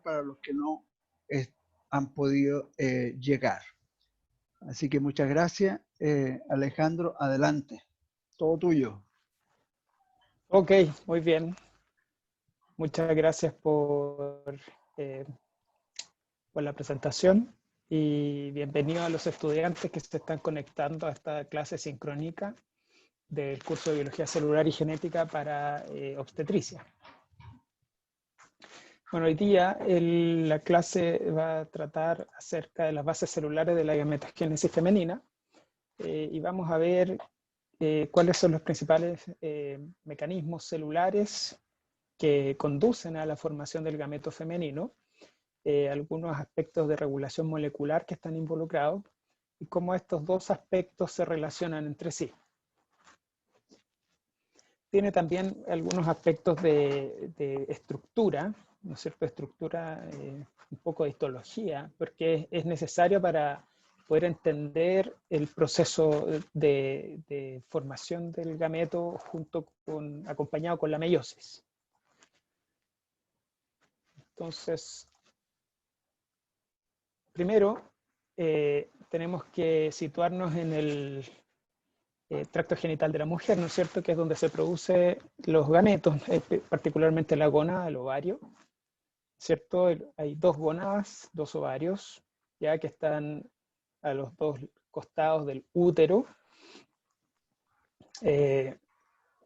para los que no han podido llegar. Así que muchas gracias. Alejandro, adelante. Todo tuyo. Ok, muy bien. Muchas gracias por la presentación y bienvenido a los estudiantes que se están conectando a esta clase sincrónica del curso de Biología Celular y Genética para obstetricia. Bueno, hoy día la clase va a tratar acerca de las bases celulares de la gametogénesis femenina y vamos a ver cuáles son los principales mecanismos celulares que conducen a la formación del gameto femenino, algunos aspectos de regulación molecular que están involucrados y cómo estos dos aspectos se relacionan entre sí. Tiene también algunos aspectos de estructura, ¿no es cierto? Estructura, un poco de histología, porque es necesario para poder entender el proceso de formación del gameto acompañado con la meiosis. Entonces, primero tenemos que situarnos en el tracto genital de la mujer, ¿no es cierto? Que es donde se producen los gametos, particularmente la gónada, el ovario, ¿cierto? Hay dos gónadas, dos ovarios, ya que están a los dos costados del útero.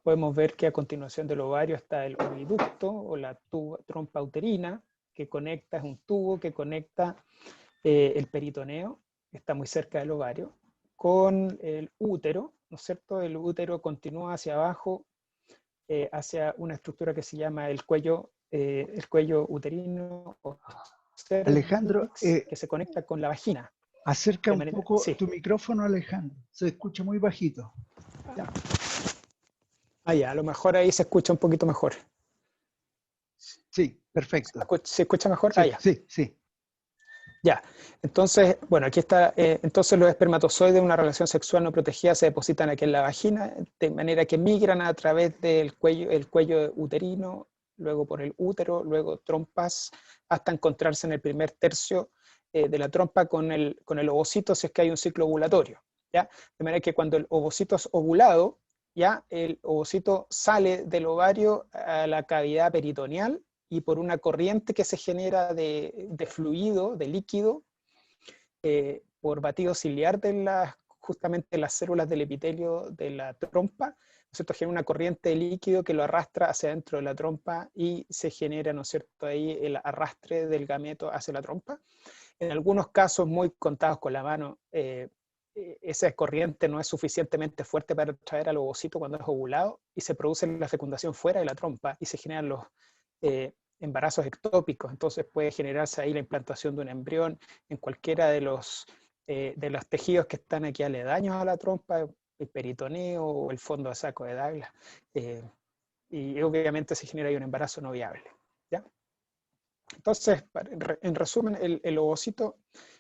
Podemos ver que a continuación del ovario está el oviducto o la trompa uterina, que conecta, es un tubo que conecta el peritoneo, que está muy cerca del ovario, con el útero, ¿no es cierto? El útero continúa hacia abajo, hacia una estructura que se llama el cuello uterino o cervix, Alejandro, que se conecta con la vagina. Acerca un poco sí. tu micrófono, Alejandro. Se escucha muy bajito. Ya. Ya, a lo mejor ahí se escucha un poquito mejor. Sí, perfecto. ¿Se escucha mejor? Sí, Ya. sí. Ya, entonces, bueno, aquí está, entonces los espermatozoides de una relación sexual no protegida se depositan aquí en la vagina, de manera que migran a través del cuello uterino, luego por el útero, luego trompas, hasta encontrarse en el primer tercio de la trompa con el ovocito, si es que hay un ciclo ovulatorio, ¿ya? De manera que cuando el ovocito es ovulado, ya el ovocito sale del ovario a la cavidad peritoneal, y por una corriente que se genera de fluido, de líquido, por batido ciliar de justamente las células del epitelio de la trompa, ¿no es cierto? Genera una corriente de líquido que lo arrastra hacia dentro de la trompa y se genera, ¿no es cierto?, ahí el arrastre del gameto hacia la trompa. En algunos casos muy contados con la mano, esa corriente no es suficientemente fuerte para traer al ovocito cuando es ovulado y se produce la fecundación fuera de la trompa y se generan los embarazos ectópicos. Entonces puede generarse ahí la implantación de un embrión en cualquiera de los tejidos que están aquí aledaños a la trompa, el peritoneo o el fondo de saco de Douglas, y obviamente se genera ahí un embarazo no viable, ¿ya? Entonces, en resumen, el ovocito,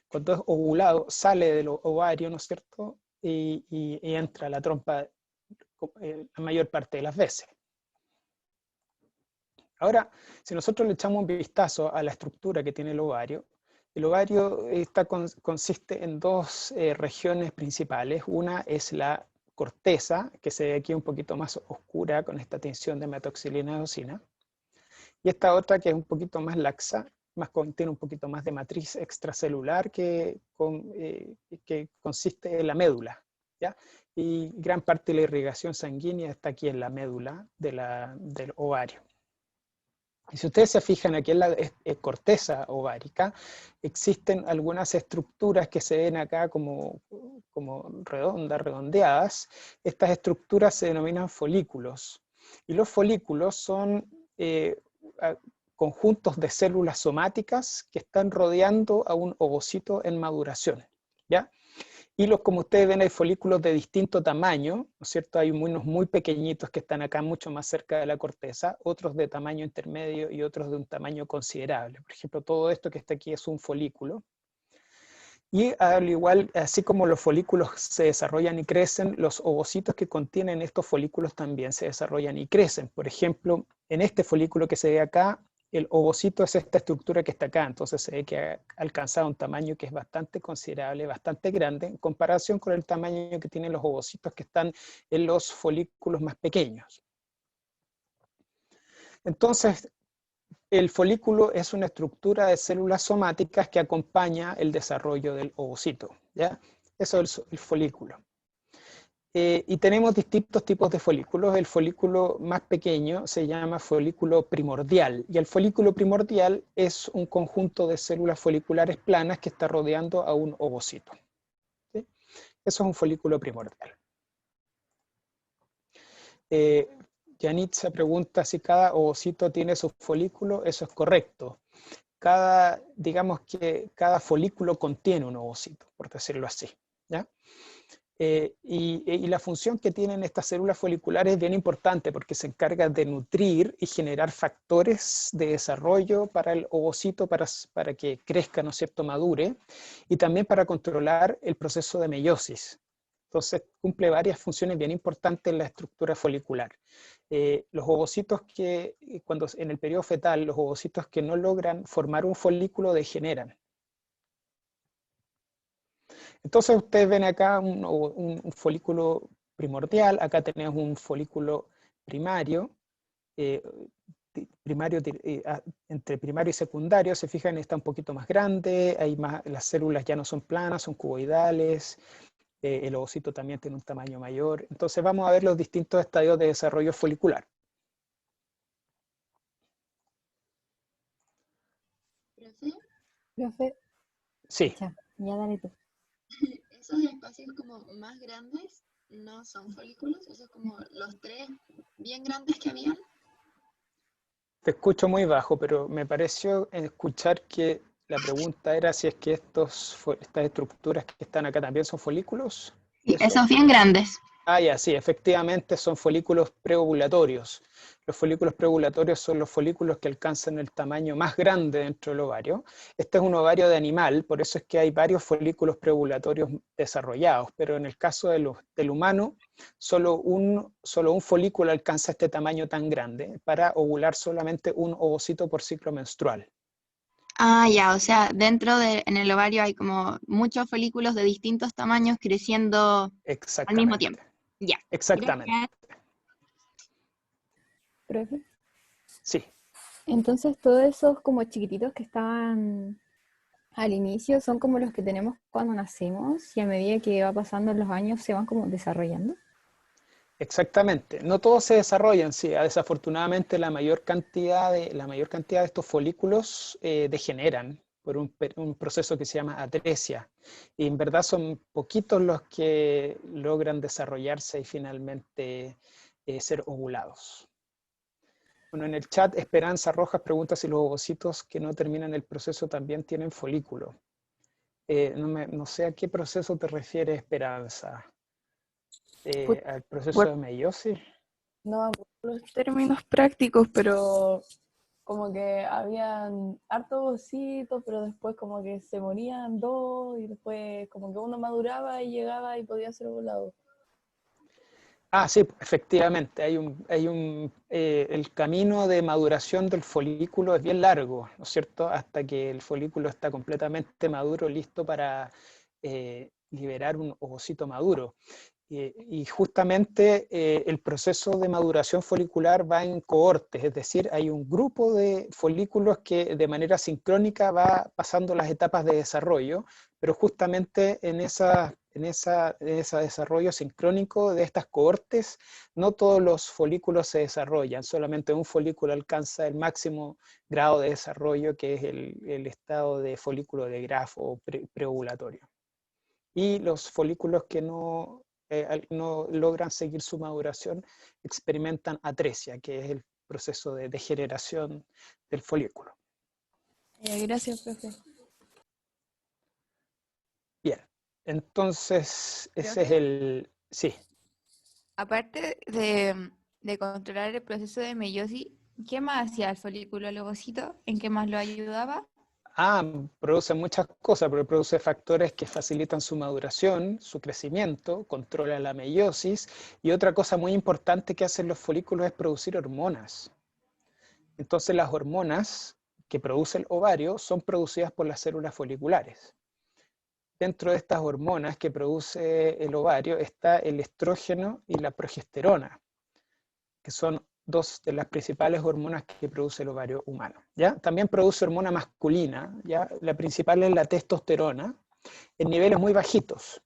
cuando es ovulado, sale del ovario, ¿no es cierto? Y entra a la trompa la mayor parte de las veces. Ahora, si nosotros le echamos un vistazo a la estructura que tiene el ovario consiste en dos regiones principales. Una es la corteza, que se ve aquí un poquito más oscura con esta tinción de metoxilina y eosina. Y esta otra que es un poquito más laxa, contiene un poquito más de matriz extracelular que consiste en la médula, ¿ya? Y gran parte de la irrigación sanguínea está aquí en la médula del ovario. Y si ustedes se fijan aquí en la corteza ovárica, existen algunas estructuras que se ven acá como redondeadas. Estas estructuras se denominan folículos. Y los folículos son conjuntos de células somáticas que están rodeando a un ovocito en maduración, ¿ya? Y como ustedes ven, hay folículos de distinto tamaño, ¿no es cierto? Hay unos muy pequeñitos que están acá mucho más cerca de la corteza, otros de tamaño intermedio y otros de un tamaño considerable. Por ejemplo, todo esto que está aquí es un folículo. Y al igual, así como los folículos se desarrollan y crecen, los ovocitos que contienen estos folículos también se desarrollan y crecen. Por ejemplo, en este folículo que se ve acá, el ovocito es esta estructura que está acá, entonces se ve que ha alcanzado un tamaño que es bastante considerable, bastante grande, en comparación con el tamaño que tienen los ovocitos que están en los folículos más pequeños. Entonces, el folículo es una estructura de células somáticas que acompaña el desarrollo del ovocito, ¿ya? Eso es el folículo. Y tenemos distintos tipos de folículos. El folículo más pequeño se llama folículo primordial, y el folículo primordial es un conjunto de células foliculares planas que está rodeando a un ovocito, ¿sí? Eso es un folículo primordial. Yanitza pregunta si cada ovocito tiene su folículo. Eso es correcto. Digamos que cada folículo contiene un ovocito, por decirlo así, ¿ya? Y la función que tienen estas células foliculares es bien importante porque se encarga de nutrir y generar factores de desarrollo para el ovocito para que crezca, ¿no es cierto?, madure, y también para controlar el proceso de meiosis. Entonces cumple varias funciones bien importantes en la estructura folicular. Los ovocitos cuando en el periodo fetal, los ovocitos que no logran formar un folículo degeneran. Entonces ustedes ven acá un folículo primordial, acá tenemos un folículo primario, entre primario y secundario, se fijan, está un poquito más grande, las células ya no son planas, son cuboidales, el ovocito también tiene un tamaño mayor. Entonces vamos a ver los distintos estadios de desarrollo folicular. Profe, Sí. ya dale tú. Esos espacios como más grandes no son folículos, esos como los tres bien grandes que habían. Te escucho muy bajo, pero me pareció escuchar que la pregunta era si es que estas estructuras que están acá también son folículos. Sí, esos bien grandes. Ah, ya, sí, efectivamente son folículos preovulatorios. Los folículos preovulatorios son los folículos que alcanzan el tamaño más grande dentro del ovario. Este es un ovario de animal, por eso es que hay varios folículos preovulatorios desarrollados, pero en el caso del humano, solo un folículo alcanza este tamaño tan grande para ovular solamente un ovocito por ciclo menstrual. Ah, ya, o sea, en el ovario hay como muchos folículos de distintos tamaños creciendo al mismo tiempo. Ya. Exactamente. Gracias. Profe, Sí. entonces todos esos como chiquititos que estaban al inicio son como los que tenemos cuando nacemos y a medida que va pasando los años se van como desarrollando. Exactamente. No todos se desarrollan, sí. Desafortunadamente la mayor cantidad de estos folículos degeneran por un proceso que se llama atresia. Y en verdad son poquitos los que logran desarrollarse y finalmente ser ovulados. Bueno, en el chat Esperanza Rojas pregunta si los ovocitos que no terminan el proceso también tienen folículo. No sé a qué proceso te refieres, Esperanza. ¿Al proceso de meiosis? No, los términos prácticos, pero como que habían hartos ovocitos, pero después como que se morían dos y después como que uno maduraba y llegaba y podía ser ovulado. Ah, sí, efectivamente. El camino de maduración del folículo es bien largo, ¿no es cierto? Hasta que el folículo está completamente maduro, listo para liberar un ovocito maduro. Y justamente el proceso de maduración folicular va en cohortes, es decir, hay un grupo de folículos que de manera sincrónica va pasando las etapas de desarrollo, pero justamente en ese desarrollo sincrónico de estas cohortes, no todos los folículos se desarrollan, solamente un folículo alcanza el máximo grado de desarrollo, que es el estado de folículo de Graf o preovulatorio. Y los folículos que no logran seguir su maduración experimentan atresia, que es el proceso de degeneración del folículo. Gracias, profe. Bien, entonces ese es ¿Profe? el... Sí. Aparte de controlar el proceso de meiosis, ¿qué más hacía el folículo al ovocito? ¿En qué más lo ayudaba? Produce muchas cosas, pero produce factores que facilitan su maduración, su crecimiento, controla la meiosis, y otra cosa muy importante que hacen los folículos es producir hormonas. Entonces las hormonas que produce el ovario son producidas por las células foliculares. Dentro de estas hormonas que produce el ovario está el estrógeno y la progesterona, que son dos de las principales hormonas que produce el ovario humano, ¿ya? También produce hormona masculina, ¿ya? La principal es la testosterona, en niveles muy bajitos,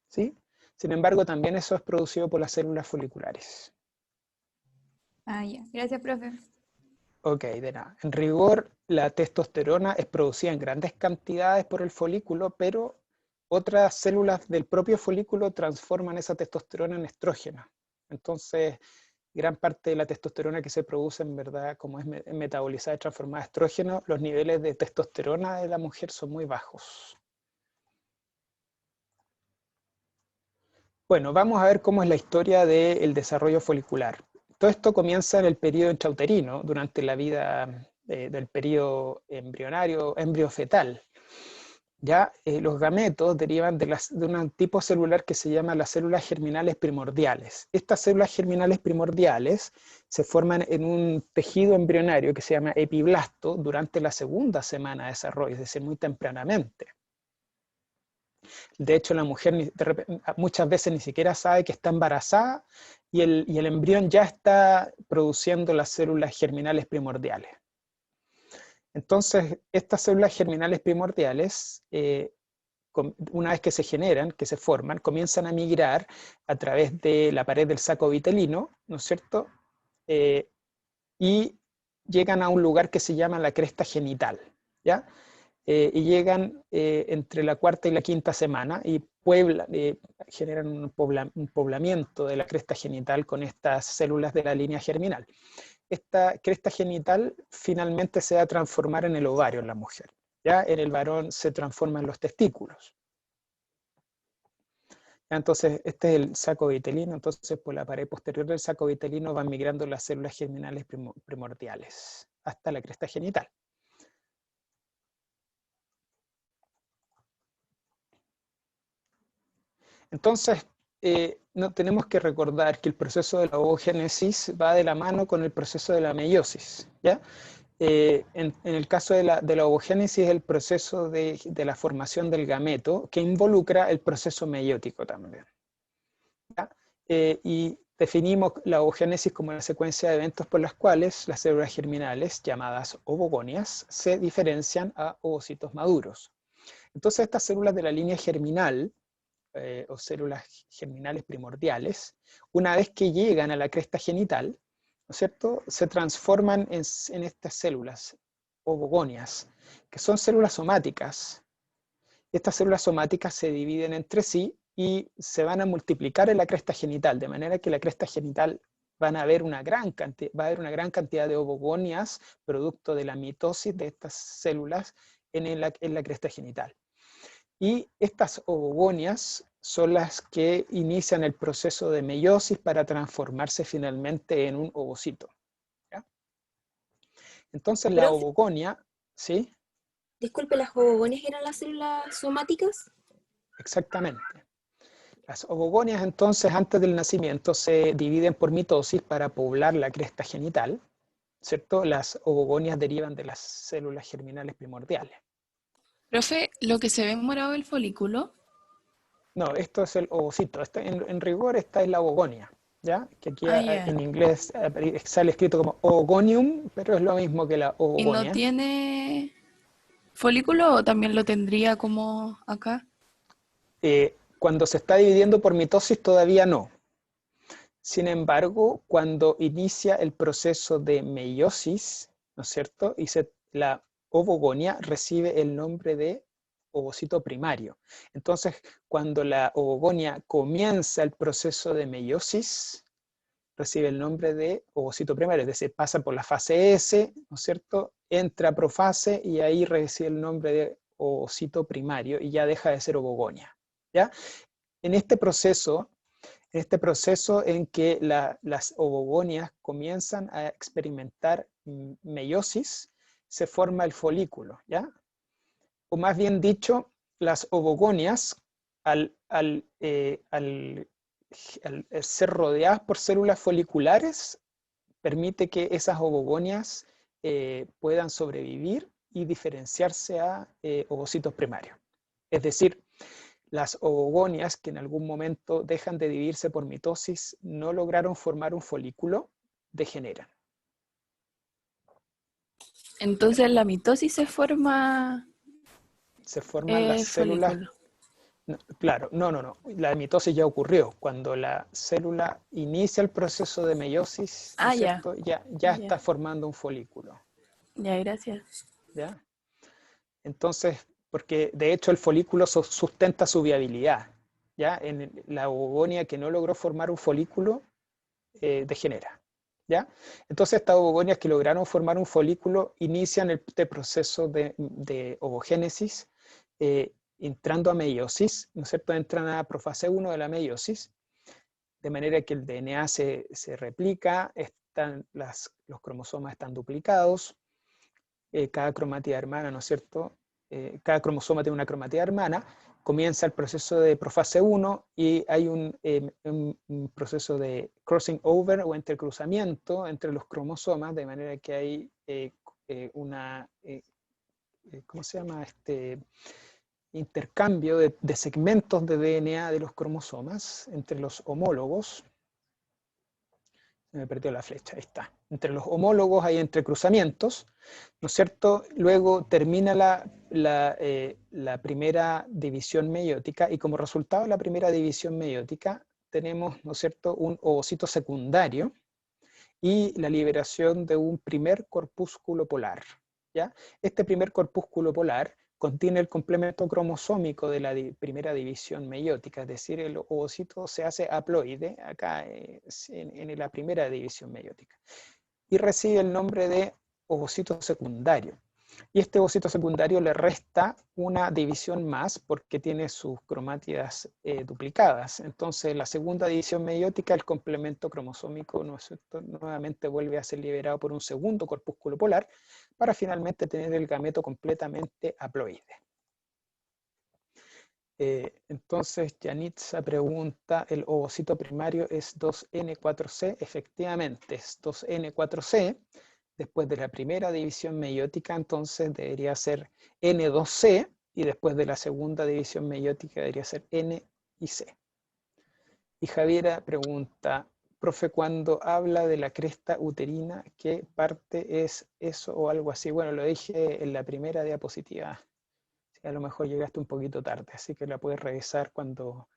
¿sí? Sin embargo, también eso es producido por las células foliculares. Ah, ya. Gracias, profe. Ok, de nada. En rigor, la testosterona es producida en grandes cantidades por el folículo, pero otras células del propio folículo transforman esa testosterona en estrógeno. Entonces, gran parte de la testosterona que se produce, en verdad, como es metabolizada y transformada en estrógeno, los niveles de testosterona de la mujer son muy bajos. Bueno, vamos a ver cómo es la historia del desarrollo folicular. Todo esto comienza en el periodo intrauterino, durante la vida del periodo embrionario, embriofetal. Ya los gametos derivan de un tipo celular que se llama las células germinales primordiales. Estas células germinales primordiales se forman en un tejido embrionario que se llama epiblasto durante la segunda semana de desarrollo, es decir, muy tempranamente. De hecho, la mujer muchas veces ni siquiera sabe que está embarazada y el embrión ya está produciendo las células germinales primordiales. Entonces, estas células germinales primordiales, una vez que se generan, que se forman, comienzan a migrar a través de la pared del saco vitelino, ¿no es cierto? Y llegan a un lugar que se llama la cresta genital, ¿ya? Y llegan entre la cuarta y la quinta semana y generan un poblamiento de la cresta genital con estas células de la línea germinal. Esta cresta genital finalmente se va a transformar en el ovario en la mujer. ¿Ya? En el varón se transforma en los testículos. Entonces, este es el saco vitelino, entonces por la pared posterior del saco vitelino van migrando las células germinales primordiales hasta la cresta genital. Entonces, no tenemos que recordar que el proceso de la ovogénesis va de la mano con el proceso de la meiosis, ¿ya? En el caso de la ovogénesis, el proceso de la formación del gameto, que involucra el proceso meiótico también, ¿ya? Y definimos la ovogénesis como la secuencia de eventos por las cuales las células germinales, llamadas ovogonias, se diferencian a ovocitos maduros. Entonces, estas células de la línea germinal, o células germinales primordiales, una vez que llegan a la cresta genital, ¿no es cierto?, se transforman en estas células ovogonias, que son células somáticas. Estas células somáticas se dividen entre sí y se van a multiplicar en la cresta genital, de manera que la cresta genital va a haber una gran cantidad de ovogonias, producto de la mitosis de estas células en la cresta genital. Y estas ovogonias son las que inician el proceso de meiosis para transformarse finalmente en un ovocito, ¿ya? Entonces la ovogonia, ¿sí? Disculpe, ¿las ovogonias eran las células somáticas? Exactamente. Las ovogonias entonces antes del nacimiento se dividen por mitosis para poblar la cresta genital, ¿cierto? Las ovogonias derivan de las células germinales primordiales. Profe, ¿lo que se ve en morado el folículo? No, esto es el ovocito. En rigor esta es la ovogonia, ¿ya? Que aquí en inglés sale escrito como ovogonium, pero es lo mismo que la ovogonia. ¿Y no tiene folículo o también lo tendría como acá? Cuando se está dividiendo por mitosis todavía no. Sin embargo, cuando inicia el proceso de meiosis, ¿no es cierto? Y la ovogonia recibe el nombre de ovocito primario. Entonces, cuando la ovogonia comienza el proceso de meiosis, recibe el nombre de ovocito primario, es decir, pasa por la fase S, ¿no es cierto? Entra a profase y ahí recibe el nombre de ovocito primario y ya deja de ser ovogonia, ¿ya? En este proceso en que las ovogonias comienzan a experimentar meiosis, se forma el folículo, ¿ya? O más bien dicho, las ovogonias, al ser rodeadas por células foliculares, permite que esas ovogonias puedan sobrevivir y diferenciarse a ovocitos primarios. Es decir, las oogonias que en algún momento dejan de dividirse por mitosis, no lograron formar un folículo, degeneran. Entonces en la mitosis se forma... Se forman las células... No, claro, no. La mitosis ya ocurrió. Cuando la célula inicia el proceso de meiosis, ¿no es cierto? Ya está formando un folículo. Ya, gracias. ¿Ya? Entonces, porque de hecho el folículo sustenta su viabilidad. ¿Ya? En la oogonia que no logró formar un folículo, degenera. ¿Ya? Entonces estas oogonias que lograron formar un folículo inician este proceso de ovogénesis, entrando a meiosis, ¿no es cierto? Entran a profase 1 de la meiosis, de manera que el DNA se replica, los cromosomas están duplicados, cada cromatida hermana, ¿no es cierto? Cada cromosoma tiene una cromatida hermana, comienza el proceso de profase 1 y hay un proceso de crossing over o entrecruzamiento entre los cromosomas, de manera que hay ¿cómo se llama? Intercambio de segmentos de DNA de los cromosomas entre los homólogos. Me perdió la flecha, ahí está. Entre los homólogos hay entrecruzamientos, ¿no es cierto? Luego termina la primera división meiótica y como resultado de la primera división meiótica tenemos, ¿no es cierto?, un ovocito secundario y la liberación de un primer corpúsculo polar, ¿ya? Este primer corpúsculo polar contiene el complemento cromosómico de la primera división meiótica, es decir, el ovocito se hace haploide, acá en la primera división meiótica, y recibe el nombre de ovocito secundario. Y este ovocito secundario le resta una división más porque tiene sus cromátidas duplicadas. Entonces, la segunda división meiótica, el complemento cromosómico, ¿no es cierto?, nuevamente vuelve a ser liberado por un segundo corpúsculo polar para finalmente tener el gameto completamente haploide. Entonces, Yanitza pregunta, ¿el ovocito primario es 2N4C? Efectivamente, es 2N4C. Después de la primera división meiótica, entonces debería ser N2C, y después de la segunda división meiótica debería ser N y C. Y Javiera pregunta, profe, cuando habla de la cresta uterina, ¿qué parte es eso o algo así? Bueno, lo dije en la primera diapositiva. A lo mejor llegaste un poquito tarde, así que la puedes revisar cuando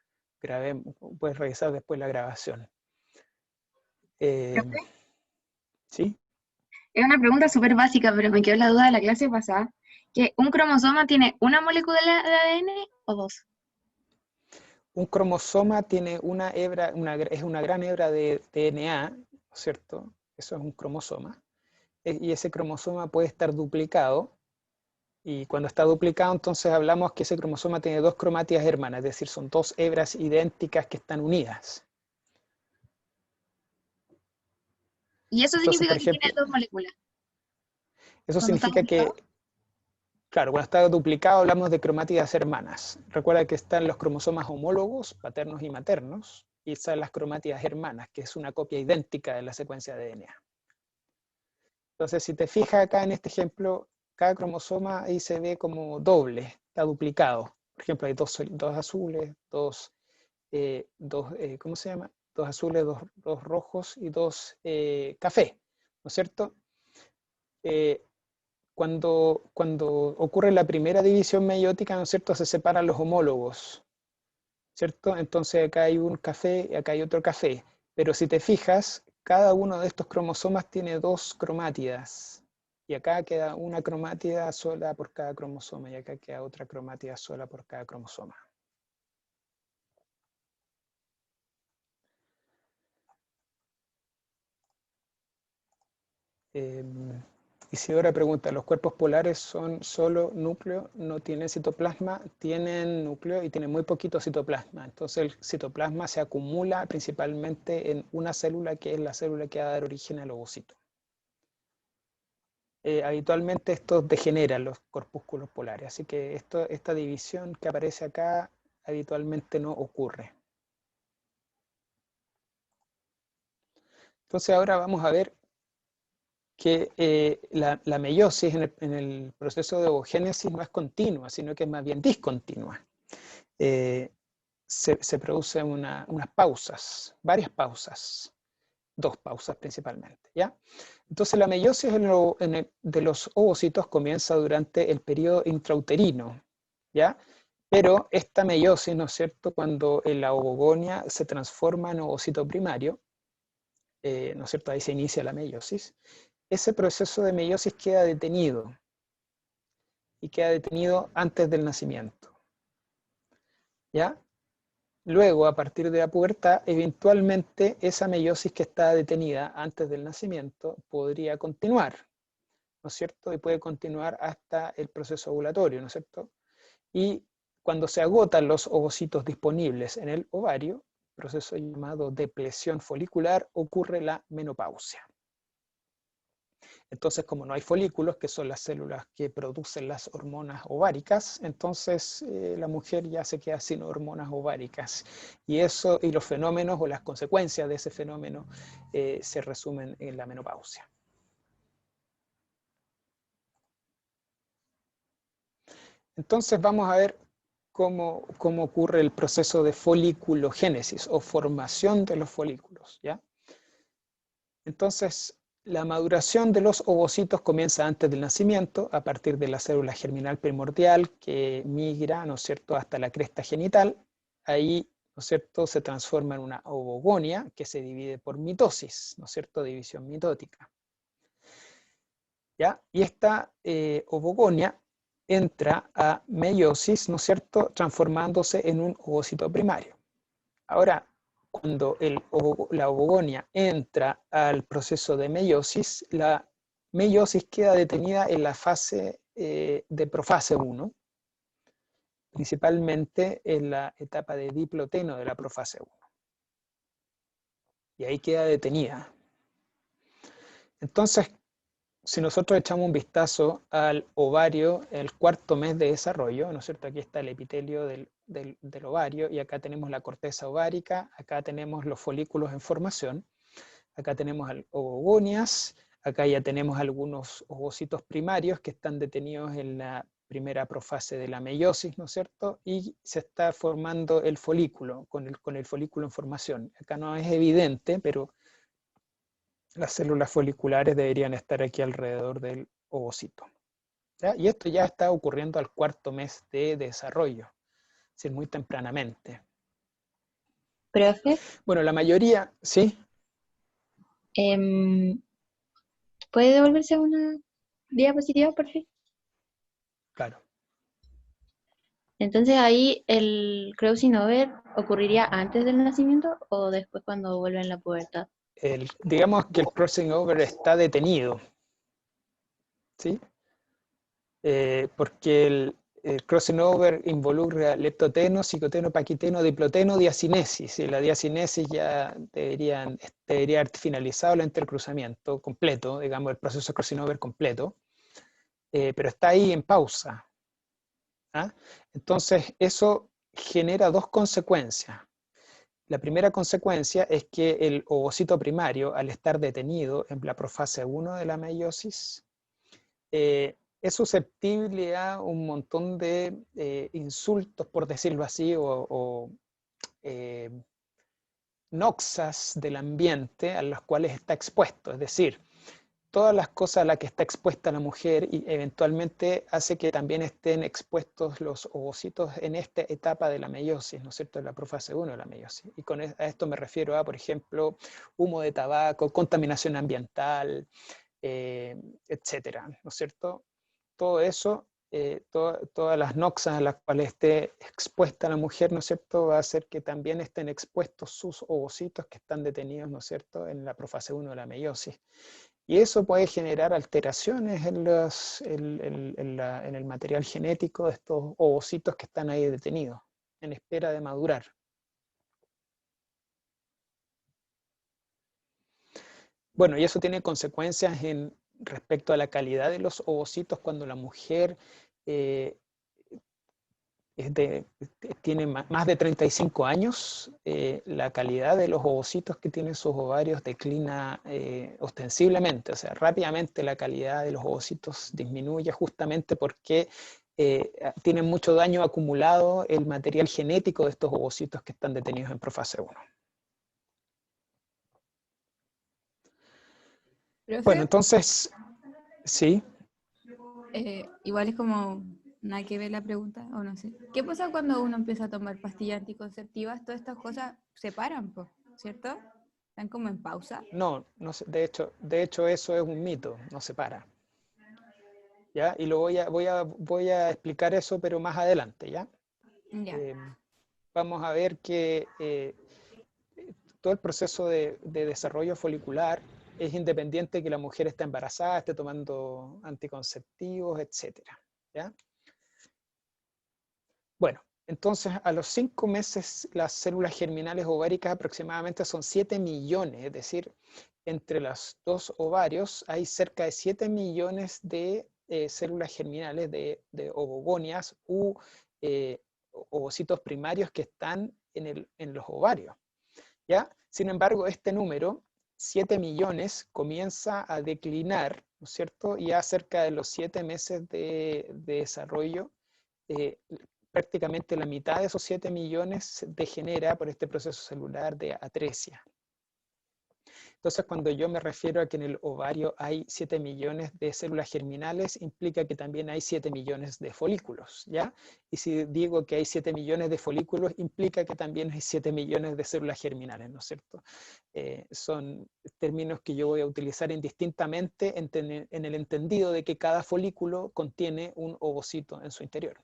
grabemos, puedes revisar después la grabación. ¿Sí? Es una pregunta súper básica, pero me quedó la duda de la clase pasada. ¿Que un cromosoma tiene una molécula de ADN o dos? Un cromosoma tiene una hebra, es una gran hebra de DNA, ¿cierto? Eso es un cromosoma. Y ese cromosoma puede estar duplicado. Y cuando está duplicado, entonces hablamos que ese cromosoma tiene dos cromátidas hermanas, es decir, son dos hebras idénticas que están unidas. ¿Y eso Entonces, significa por ejemplo, que tiene dos moléculas? Eso significa que, claro, cuando está duplicado hablamos de cromátidas hermanas. Recuerda que están los cromosomas homólogos, paternos y maternos, y están las cromátidas hermanas, que es una copia idéntica de la secuencia de DNA. Entonces, si te fijas acá en este ejemplo, cada cromosoma ahí se ve como doble, está duplicado. Por ejemplo, hay dos azules, ¿cómo se llama? Dos azules, dos rojos y dos café, ¿no es cierto? Cuando ocurre la primera división meiótica, ¿no es cierto?, se separan los homólogos, ¿cierto? Entonces acá hay un café y acá hay otro café. Pero si te fijas, cada uno de estos cromosomas tiene dos cromátidas. Y acá queda una cromátida sola por cada cromosoma y acá queda otra cromátida sola por cada cromosoma. Isidora pregunta, ¿los cuerpos polares son solo núcleo, no tienen citoplasma? Tienen núcleo y tienen muy poquito citoplasma. Entonces el citoplasma se acumula principalmente en una célula que es la célula que va a dar origen al ovocito. Habitualmente estos degeneran los corpúsculos polares, así que esta división que aparece acá habitualmente no ocurre. Entonces ahora vamos a ver que la meiosis en el proceso de ovogénesis no es continua, sino que es más bien discontinua. Se producen unas pausas, varias pausas, 2 pausas principalmente, ¿ya? Entonces la meiosis de los ovocitos comienza durante el periodo intrauterino, ¿ya? Pero esta meiosis, ¿no es cierto?, cuando la ovogonia se transforma en ovocito primario, ¿no es cierto?, ahí se inicia la meiosis, ese proceso de meiosis queda detenido, y queda detenido antes del nacimiento, ¿ya? Luego, a partir de la pubertad, eventualmente esa meiosis que está detenida antes del nacimiento podría continuar, ¿no es cierto? Y puede continuar hasta el proceso ovulatorio, ¿no es cierto? Y cuando se agotan los ovocitos disponibles en el ovario, proceso llamado depresión folicular, ocurre la menopausia. Entonces, como no hay folículos, que son las células que producen las hormonas ováricas, entonces la mujer ya se queda sin hormonas ováricas. Y eso, y los fenómenos o las consecuencias de ese fenómeno se resumen en la menopausia. Entonces vamos a ver cómo ocurre el proceso de foliculogénesis o formación de los folículos, ¿ya? Entonces, la maduración de los ovocitos comienza antes del nacimiento, a partir de la célula germinal primordial que migra, ¿no es cierto?, hasta la cresta genital. Ahí, ¿no es cierto?, se transforma en una ovogonia que se divide por mitosis, ¿no es cierto?, división mitótica. ¿Ya? Y esta ovogonia entra a meiosis, ¿no es cierto?, transformándose en un ovocito primario. Ahora, cuando la ovogonia entra al proceso de meiosis, la meiosis queda detenida en la fase de profase 1, principalmente en la etapa de diploteno de la profase 1. Y ahí queda detenida. Entonces, si nosotros echamos un vistazo al ovario, el 4º mes de desarrollo, ¿no es cierto? Aquí está el epitelio del ovario y acá tenemos la corteza ovárica, acá tenemos los folículos en formación, acá tenemos ovogonias, acá ya tenemos algunos ovocitos primarios que están detenidos en la primera profase de la meiosis, ¿no es cierto? Y se está formando el folículo, con el folículo en formación. Acá no es evidente, pero las células foliculares deberían estar aquí alrededor del ovocito, ¿ya? Y esto ya está ocurriendo al 4º mes de desarrollo, es decir, muy tempranamente. Profe. Bueno, la mayoría, ¿sí? ¿Puede devolverse una diapositiva, por fin? Claro. Entonces ahí el crossing over ocurriría antes del nacimiento o después cuando vuelve en la pubertad. Digamos que el crossing over está detenido, ¿sí? Porque el crossing over involucra leptoteno, cicoteno, paquiteno, diploteno, diacinesis. Y la diacinesis ya debería haber finalizado el intercruzamiento completo, digamos, el proceso de crossing over completo, pero está ahí en pausa. ¿Ah? Entonces, eso genera 2 consecuencias. La primera consecuencia es que el ovocito primario, al estar detenido en la profase 1 de la meiosis, es susceptible a un montón de insultos, por decirlo así, o noxas del ambiente a los cuales está expuesto. Es decir, todas las cosas a las que está expuesta la mujer y eventualmente hace que también estén expuestos los ovocitos en esta etapa de la meiosis, ¿no es cierto?, de la profase 1 de la meiosis. Y a esto me refiero a, por ejemplo, humo de tabaco, contaminación ambiental, etcétera, ¿no es cierto? Todo eso, todas las noxas a las cuales esté expuesta la mujer, ¿no es cierto?, va a hacer que también estén expuestos sus ovocitos que están detenidos, ¿no es cierto?, en la profase 1 de la meiosis. Y eso puede generar alteraciones en el material genético de estos ovocitos que están ahí detenidos, en espera de madurar. Bueno, y eso tiene consecuencias respecto a la calidad de los ovocitos cuando la mujer tiene más de 35 años, la calidad de los ovocitos que tienen sus ovarios declina ostensiblemente, o sea, rápidamente la calidad de los ovocitos disminuye justamente porque tienen mucho daño acumulado el material genético de estos ovocitos que están detenidos en profase 1. Bueno, entonces, sí. Igual es como nada que ver la pregunta, o no sé. ¿Qué pasa cuando uno empieza a tomar pastillas anticonceptivas? Todas estas cosas se paran, ¿cierto? ¿Están como en pausa? No, de hecho eso es un mito, no se para. ¿Ya? Y lo voy a explicar eso, pero más adelante, ¿ya? Ya. Vamos a ver que todo el proceso de desarrollo folicular es independiente de que la mujer esté embarazada, esté tomando anticonceptivos, etc. ¿Ya? Bueno, entonces a los 5 meses las células germinales ováricas aproximadamente son 7 millones, es decir, entre los dos ovarios hay cerca de 7 millones de células germinales de ovogonias u ovocitos primarios que están en los ovarios. ¿Ya? Sin embargo, este número, 7 millones, comienza a declinar, ¿no es cierto? Y a cerca de los 7 meses de desarrollo, prácticamente la mitad de esos 7 millones degenera por este proceso celular de atresia. Entonces, cuando yo me refiero a que en el ovario hay 7 millones de células germinales, implica que también hay 7 millones de folículos, ¿ya? Y si digo que hay 7 millones de folículos, implica que también hay 7 millones de células germinales, ¿no es cierto? Son términos que yo voy a utilizar indistintamente en el entendido de que cada folículo contiene un ovocito en su interior.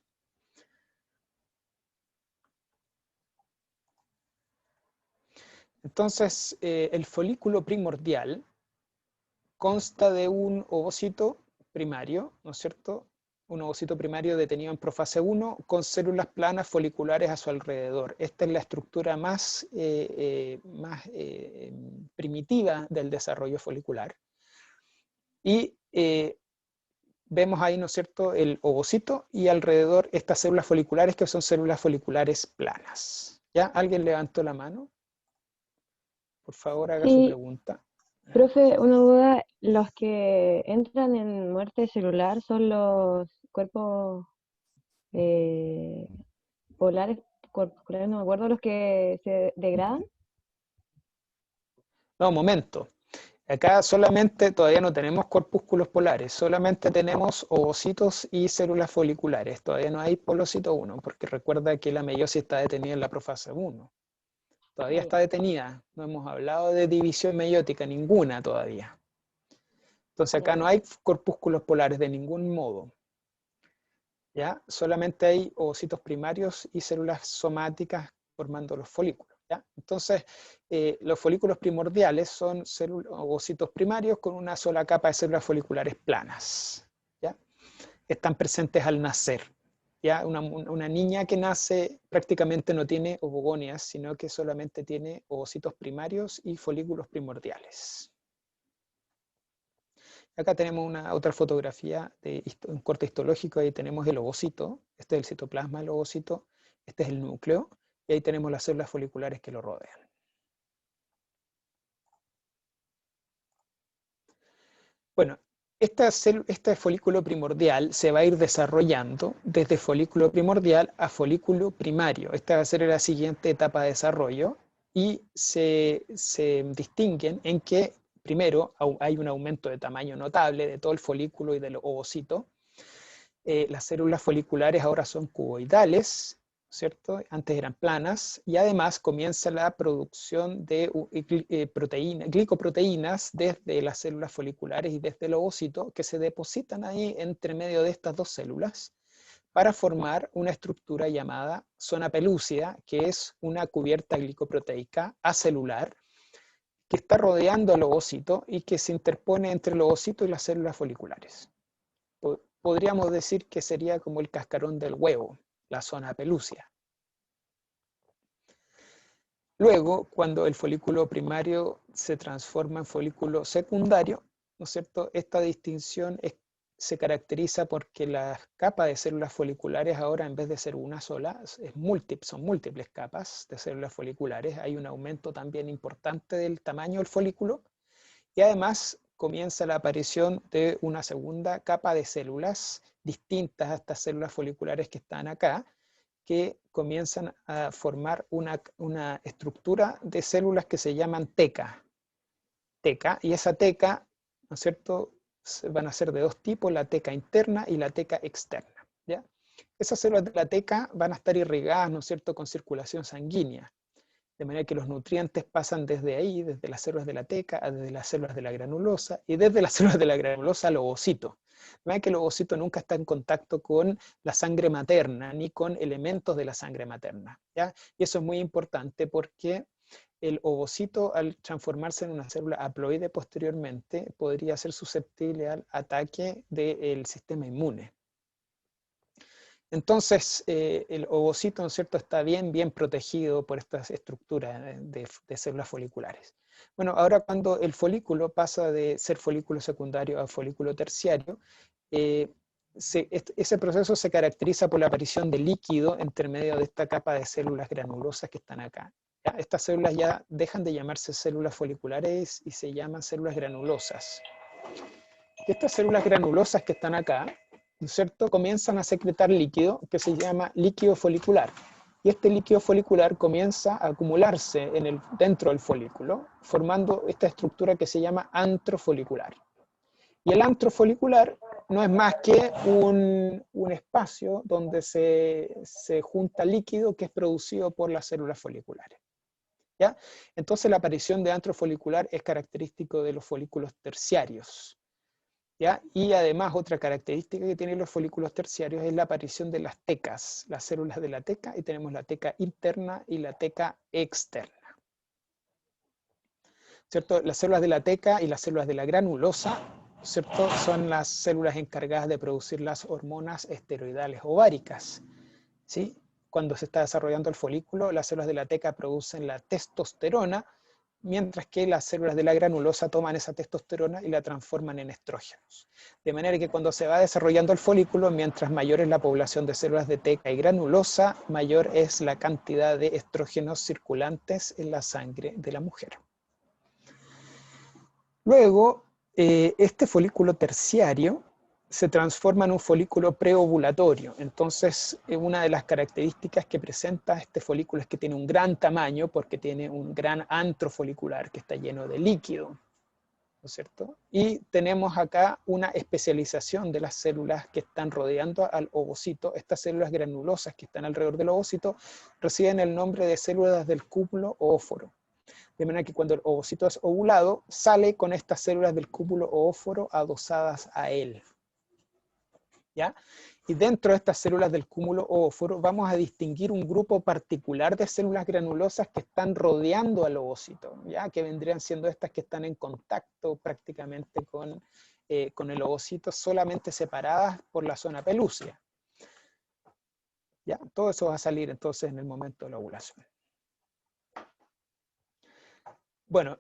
Entonces, el folículo primordial consta de un ovocito primario, ¿no es cierto? Un ovocito primario detenido en profase 1 con células planas foliculares a su alrededor. Esta es la estructura más primitiva del desarrollo folicular. Y vemos ahí, ¿no es cierto?, el ovocito y alrededor estas células foliculares que son células foliculares planas. ¿Ya? ¿Alguien levantó la mano? Por favor, haga su pregunta. Profe, una duda, los que entran en muerte celular son los cuerpos polares, corpusculares, no me acuerdo, los que se degradan. No, momento. Acá solamente todavía no tenemos corpúsculos polares, solamente tenemos ovocitos y células foliculares. Todavía no hay polocito 1, porque recuerda que la meiosis está detenida en la profase 1. Todavía está detenida. No hemos hablado de división meiótica, ninguna todavía. Entonces acá no hay corpúsculos polares de ningún modo. ¿Ya? Solamente hay ovocitos primarios y células somáticas formando los folículos. ¿Ya? Entonces, los folículos primordiales son ovocitos primarios con una sola capa de células foliculares planas. ¿Ya? Están presentes al nacer. ¿Ya? Una niña que nace prácticamente no tiene ovogonias, sino que solamente tiene ovocitos primarios y folículos primordiales. Acá tenemos otra fotografía de un corte histológico. Ahí tenemos el ovocito. Este es el citoplasma del ovocito. Este es el núcleo. Y ahí tenemos las células foliculares que lo rodean. Bueno, este folículo primordial se va a ir desarrollando desde folículo primordial a folículo primario. Esta va a ser la siguiente etapa de desarrollo y se distinguen en que primero hay un aumento de tamaño notable de todo el folículo y del ovocito. Las células foliculares ahora son cuboidales, ¿cierto? Antes eran planas, y además comienza la producción de glicoproteínas desde las células foliculares y desde el ovocito que se depositan ahí entre medio de estas dos células para formar una estructura llamada zona pelúcida, que es una cubierta glicoproteica acelular que está rodeando al ovocito y que se interpone entre el ovocito y las células foliculares. Podríamos decir que sería como el cascarón del huevo, la zona pelúcida. Luego, cuando el folículo primario se transforma en folículo secundario, ¿no es cierto? Esta distinción es se caracteriza porque la capa de células foliculares ahora, en vez de ser una sola, son múltiples capas de células foliculares. Hay un aumento también importante del tamaño del folículo y además comienza la aparición de una segunda capa de células distintas a estas células foliculares que están acá, que comienzan a formar una estructura de células que se llaman teca. Y esa teca, ¿no es cierto?, van a ser de dos tipos, la teca interna y la teca externa, ¿ya? Esas células de la teca van a estar irrigadas, ¿no es cierto?, con circulación sanguínea, de manera que los nutrientes pasan desde ahí, desde las células de la teca, desde las células de la granulosa, y desde las células de la granulosa al ovocito. De manera que el ovocito nunca está en contacto con la sangre materna, ni con elementos de la sangre materna, ¿ya? Y eso es muy importante porque el ovocito, al transformarse en una célula haploide posteriormente, podría ser susceptible al ataque del sistema inmune. Entonces, el ovocito, ¿no es cierto?, está bien protegido por estas estructuras de células foliculares. Bueno, ahora cuando el folículo pasa de ser folículo secundario a folículo terciario, ese proceso se caracteriza por la aparición de líquido entre medio de esta capa de células granulosas que están acá. ¿Ya? Estas células ya dejan de llamarse células foliculares y se llaman células granulosas. Y estas células granulosas que están acá, ¿no es cierto?, comienzan a secretar líquido que se llama líquido folicular. Y este líquido folicular comienza a acumularse dentro del folículo, formando esta estructura que se llama antro folicular. Y el antro folicular no es más que un espacio donde se junta líquido que es producido por las células foliculares. ¿Ya? Entonces la aparición de antro folicular es característico de los folículos terciarios. ¿Ya? Y además otra característica que tienen los folículos terciarios es la aparición de las tecas, las células de la teca, y tenemos la teca interna y la teca externa. ¿Cierto? Las células de la teca y las células de la granulosa, ¿cierto?, son las células encargadas de producir las hormonas esteroidales ováricas, ¿sí? Cuando se está desarrollando el folículo, las células de la teca producen la testosterona, mientras que las células de la granulosa toman esa testosterona y la transforman en estrógenos. De manera que cuando se va desarrollando el folículo, mientras mayor es la población de células de teca y granulosa, mayor es la cantidad de estrógenos circulantes en la sangre de la mujer. Luego, este folículo terciario se transforma en un folículo preovulatorio. Entonces, una de las características que presenta este folículo es que tiene un gran tamaño porque tiene un gran antro folicular que está lleno de líquido, ¿no es cierto? Y tenemos acá una especialización de las células que están rodeando al ovocito. Estas células granulosas que están alrededor del ovocito reciben el nombre de células del cúpulo oóforo. De manera que cuando el ovocito es ovulado, sale con estas células del cúpulo oóforo adosadas a él. ¿Ya? Y dentro de estas células del cúmulo oóforo vamos a distinguir un grupo particular de células granulosas que están rodeando al ovocito, ¿ya? Que vendrían siendo estas que están en contacto prácticamente con el ovocito, solamente separadas por la zona pelúcea. ¿Ya? Todo eso va a salir entonces en el momento de la ovulación. Bueno,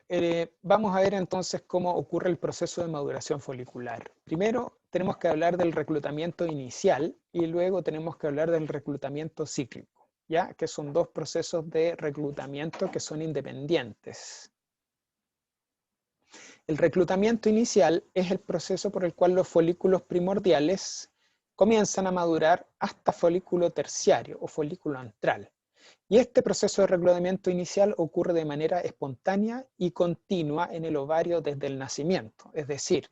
vamos a ver entonces cómo ocurre el proceso de maduración folicular. Primero tenemos que hablar del reclutamiento inicial y luego tenemos que hablar del reclutamiento cíclico, ¿ya? Que son dos procesos de reclutamiento que son independientes. El reclutamiento inicial es el proceso por el cual los folículos primordiales comienzan a madurar hasta folículo terciario o folículo antral. Y este proceso de reclutamiento inicial ocurre de manera espontánea y continua en el ovario desde el nacimiento. Es decir,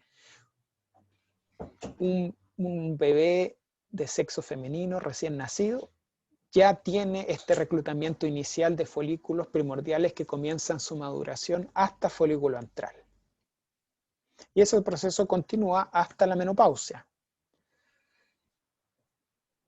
un bebé de sexo femenino recién nacido ya tiene este reclutamiento inicial de folículos primordiales que comienzan su maduración hasta folículo antral. Y ese proceso continúa hasta la menopausia,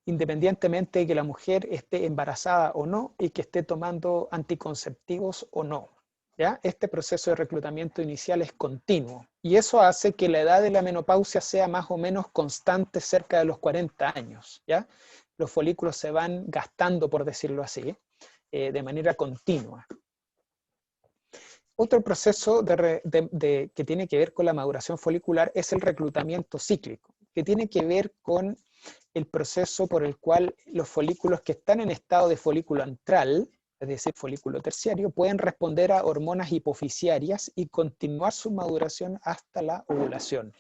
independientemente de que la mujer esté embarazada o no y que esté tomando anticonceptivos o no. ¿Ya? Este proceso de reclutamiento inicial es continuo y eso hace que la edad de la menopausia sea más o menos constante cerca de los 40 años. ¿Ya? Los folículos se van gastando, por decirlo así, de manera continua. Otro proceso que tiene que ver con la maduración folicular es el reclutamiento cíclico. que tiene que ver con el proceso por el cual los folículos que están en estado de folículo antral, es decir, folículo terciario, pueden responder a hormonas hipofisiarias y continuar su maduración hasta la ovulación.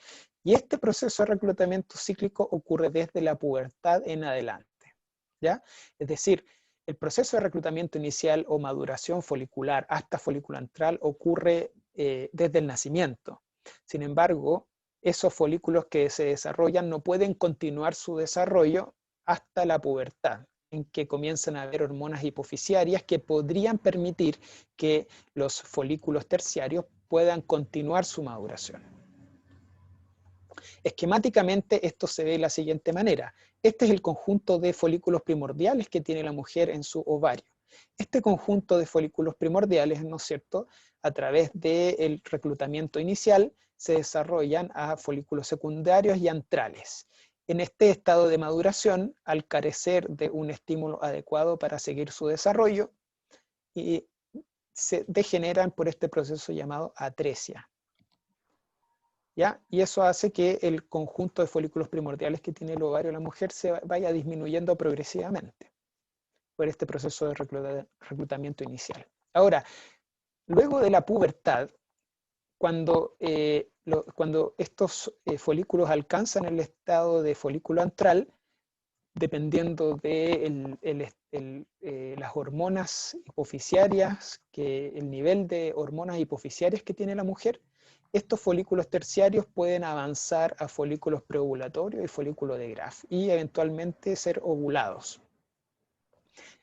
Y este proceso de reclutamiento cíclico ocurre desde la pubertad en adelante, ¿ya? Es decir, el proceso de reclutamiento inicial o maduración folicular hasta folículo antral ocurre desde el nacimiento. Sin embargo, esos folículos que se desarrollan no pueden continuar su desarrollo hasta la pubertad, en que comienzan a haber hormonas hipofisiarias que podrían permitir que los folículos terciarios puedan continuar su maduración. Esquemáticamente esto se ve de la siguiente manera. Este es el conjunto de folículos primordiales que tiene la mujer en su ovario. Este conjunto de folículos primordiales, ¿no es cierto?, a través del reclutamiento inicial se desarrollan a folículos secundarios y antrales. En este estado de maduración, al carecer de un estímulo adecuado para seguir su desarrollo, y se degeneran por este proceso llamado atresia. ¿Ya? Y eso hace que el conjunto de folículos primordiales que tiene el ovario de la mujer se vaya disminuyendo progresivamente por este proceso de reclutamiento inicial. Ahora, luego de la pubertad, cuando estos folículos alcanzan el estado de folículo antral, dependiendo de las hormonas hipofisiarias, el nivel de hormonas hipofisiarias que tiene la mujer, estos folículos terciarios pueden avanzar a folículos preovulatorios y folículos de Graf y eventualmente ser ovulados.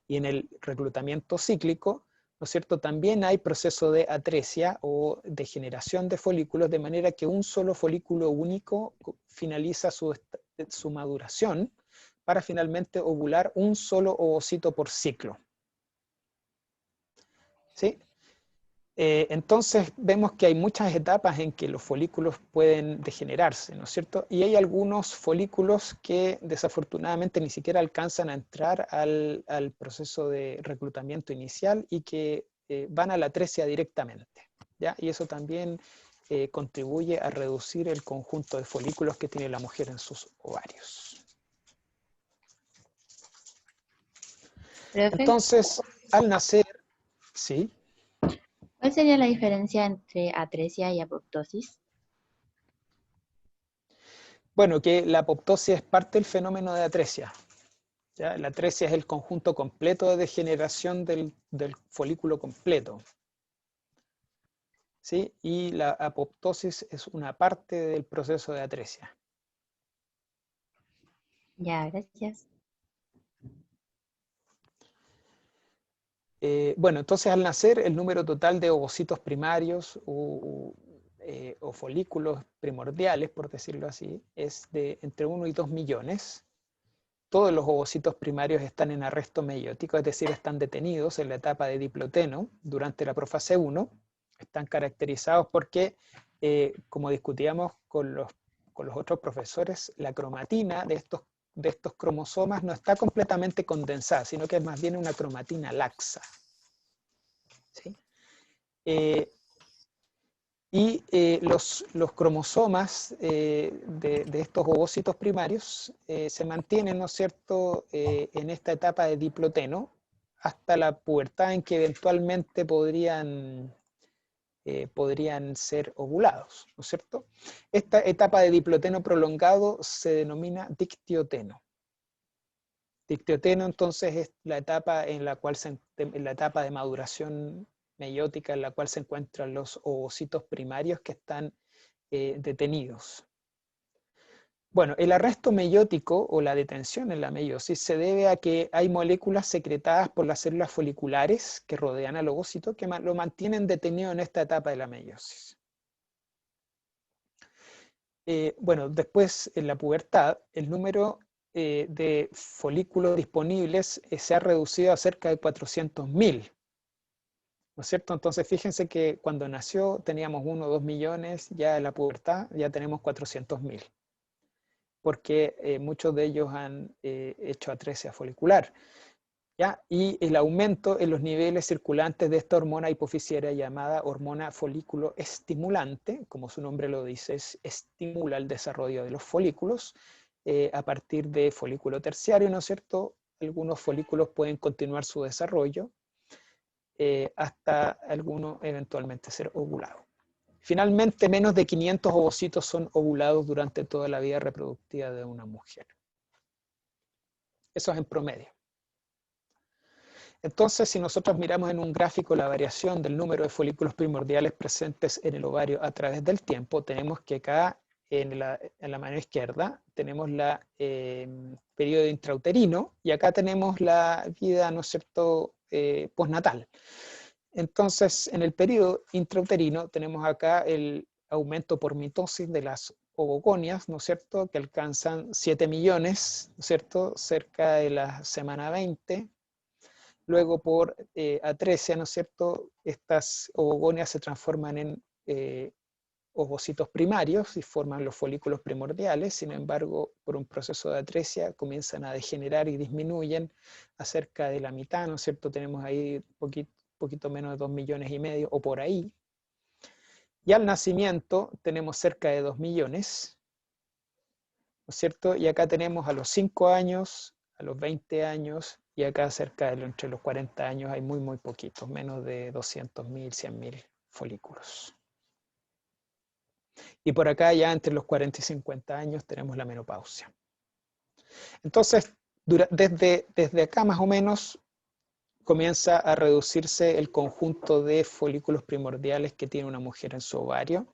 Y en el reclutamiento cíclico, ¿no es cierto?, también hay proceso de atresia o degeneración de folículos, de manera que un solo folículo único finaliza su maduración para finalmente ovular un solo ovocito por ciclo. ¿Sí? Entonces vemos que hay muchas etapas en que los folículos pueden degenerarse, ¿no es cierto? Y hay algunos folículos que desafortunadamente ni siquiera alcanzan a entrar al proceso de reclutamiento inicial y que van a la atresia directamente, ¿ya? Y eso también contribuye a reducir el conjunto de folículos que tiene la mujer en sus ovarios. Entonces, al nacer, ¿sí? ¿Cuál sería la diferencia entre atresia y apoptosis? Bueno, que la apoptosis es parte del fenómeno de atresia. ¿Ya? La atresia es el conjunto completo de degeneración del folículo completo. ¿Sí? Y la apoptosis es una parte del proceso de atresia. Ya, gracias. Bueno, entonces al nacer el número total de ovocitos primarios o folículos primordiales, por decirlo así, es de entre 1 y 2 millones. Todos los ovocitos primarios están en arresto meiótico, es decir, están detenidos en la etapa de diploteno durante la profase 1. Están caracterizados porque, como discutíamos con los otros profesores, la cromatina de estos cromosomas no está completamente condensada, sino que es más bien una cromatina laxa. ¿Sí? Los cromosomas de estos ovocitos primarios se mantienen, ¿no es cierto?, en esta etapa de diploteno hasta la pubertad, en que eventualmente podrían ser ovulados, ¿no es cierto? Esta etapa de diploteno prolongado se denomina dictioteno. Dictioteno entonces es la etapa en la cual la etapa de maduración meiótica en la cual se encuentran los ovocitos primarios que están detenidos. Bueno, el arresto meiótico o la detención en la meiosis se debe a que hay moléculas secretadas por las células foliculares que rodean al ovocito que lo mantienen detenido en esta etapa de la meiosis. Bueno, después en la pubertad el número de folículos disponibles se ha reducido a cerca de 400.000. ¿No es cierto? Entonces fíjense que cuando nació teníamos 1 o 2 millones, ya en la pubertad ya tenemos 400.000. Porque muchos de ellos han hecho atresia folicular. ¿ya? Y el aumento en los niveles circulantes de esta hormona hipofisiaria llamada hormona folículo estimulante, como su nombre lo dice, estimula el desarrollo de los folículos a partir de folículo terciario, ¿no es cierto? Algunos folículos pueden continuar su desarrollo hasta alguno eventualmente ser ovulado. Finalmente, menos de 500 ovocitos son ovulados durante toda la vida reproductiva de una mujer. Eso es en promedio. Entonces, si nosotros miramos en un gráfico la variación del número de folículos primordiales presentes en el ovario a través del tiempo, tenemos que acá, en la mano izquierda, tenemos el periodo intrauterino, y acá tenemos la vida, ¿no es cierto?, postnatal. Entonces, en el periodo intrauterino tenemos acá el aumento por mitosis de las ovogonias, ¿no es cierto?, que alcanzan 7 millones, ¿no es cierto?, cerca de la semana 20. Luego por atresia, ¿no es cierto?, estas ovogonias se transforman en ovocitos primarios y forman los folículos primordiales. Sin embargo, por un proceso de atresia comienzan a degenerar y disminuyen a cerca de la mitad, ¿no es cierto? Tenemos ahí poquito menos de 2,5 millones o por ahí. Y al nacimiento tenemos cerca de 2 millones, ¿no es cierto? Y acá tenemos a los 5 años, a los 20 años, y acá cerca de entre los 40 años hay muy poquitos, menos de 200.000, 100.000 folículos. Y por acá ya entre los 40 y 50 años tenemos la menopausia. Entonces, desde acá más o menos comienza a reducirse el conjunto de folículos primordiales que tiene una mujer en su ovario,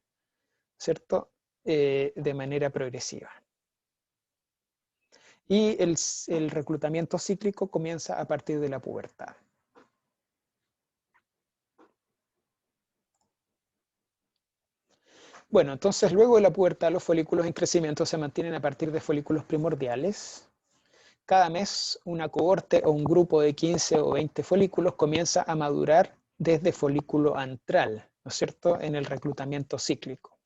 ¿cierto? De manera progresiva. Y el reclutamiento cíclico comienza a partir de la pubertad. Bueno, entonces luego de la pubertad los folículos en crecimiento se mantienen a partir de folículos primordiales. Cada mes una cohorte o un grupo de 15 o 20 folículos comienza a madurar desde folículo antral, ¿no es cierto?, en el reclutamiento cíclico.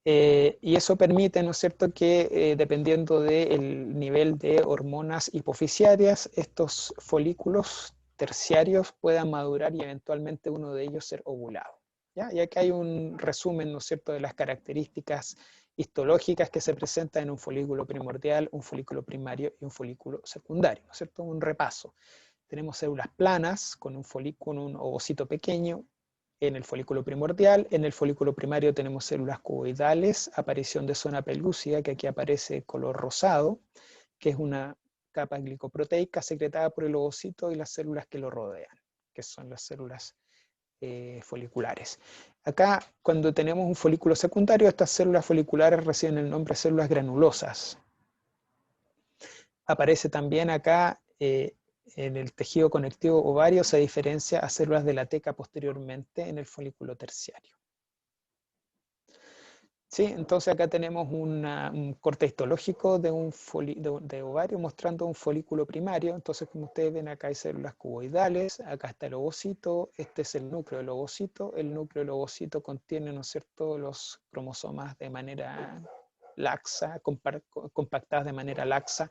Y eso permite, ¿no es cierto?, que dependiendo del nivel de hormonas hipofisiarias, estos folículos terciarios puedan madurar y eventualmente uno de ellos ser ovulado. ¿Ya? Y aquí hay un resumen, ¿no es cierto?, de las características histológicas que se presentan en un folículo primordial, un folículo primario y un folículo secundario, ¿no es cierto? Un repaso. Tenemos células planas con un ovocito pequeño en el folículo primordial. En el folículo primario tenemos células cuboidales, aparición de zona pelúcida, que aquí aparece color rosado, que es una capa glicoproteica secretada por el ovocito y las células que lo rodean, que son las células foliculares. Acá, cuando tenemos un folículo secundario, estas células foliculares reciben el nombre de células granulosas. Aparece también acá en el tejido conectivo ovario, se diferencia a células de la teca posteriormente en el folículo terciario. ¿Sí? Entonces acá tenemos un corte histológico de ovario mostrando un folículo primario. Entonces, como ustedes ven, acá hay células cuboidales, acá está el ovocito, este es el núcleo del ovocito. El núcleo del ovocito contiene, ¿no es cierto?, los cromosomas de manera laxa, compactadas de manera laxa,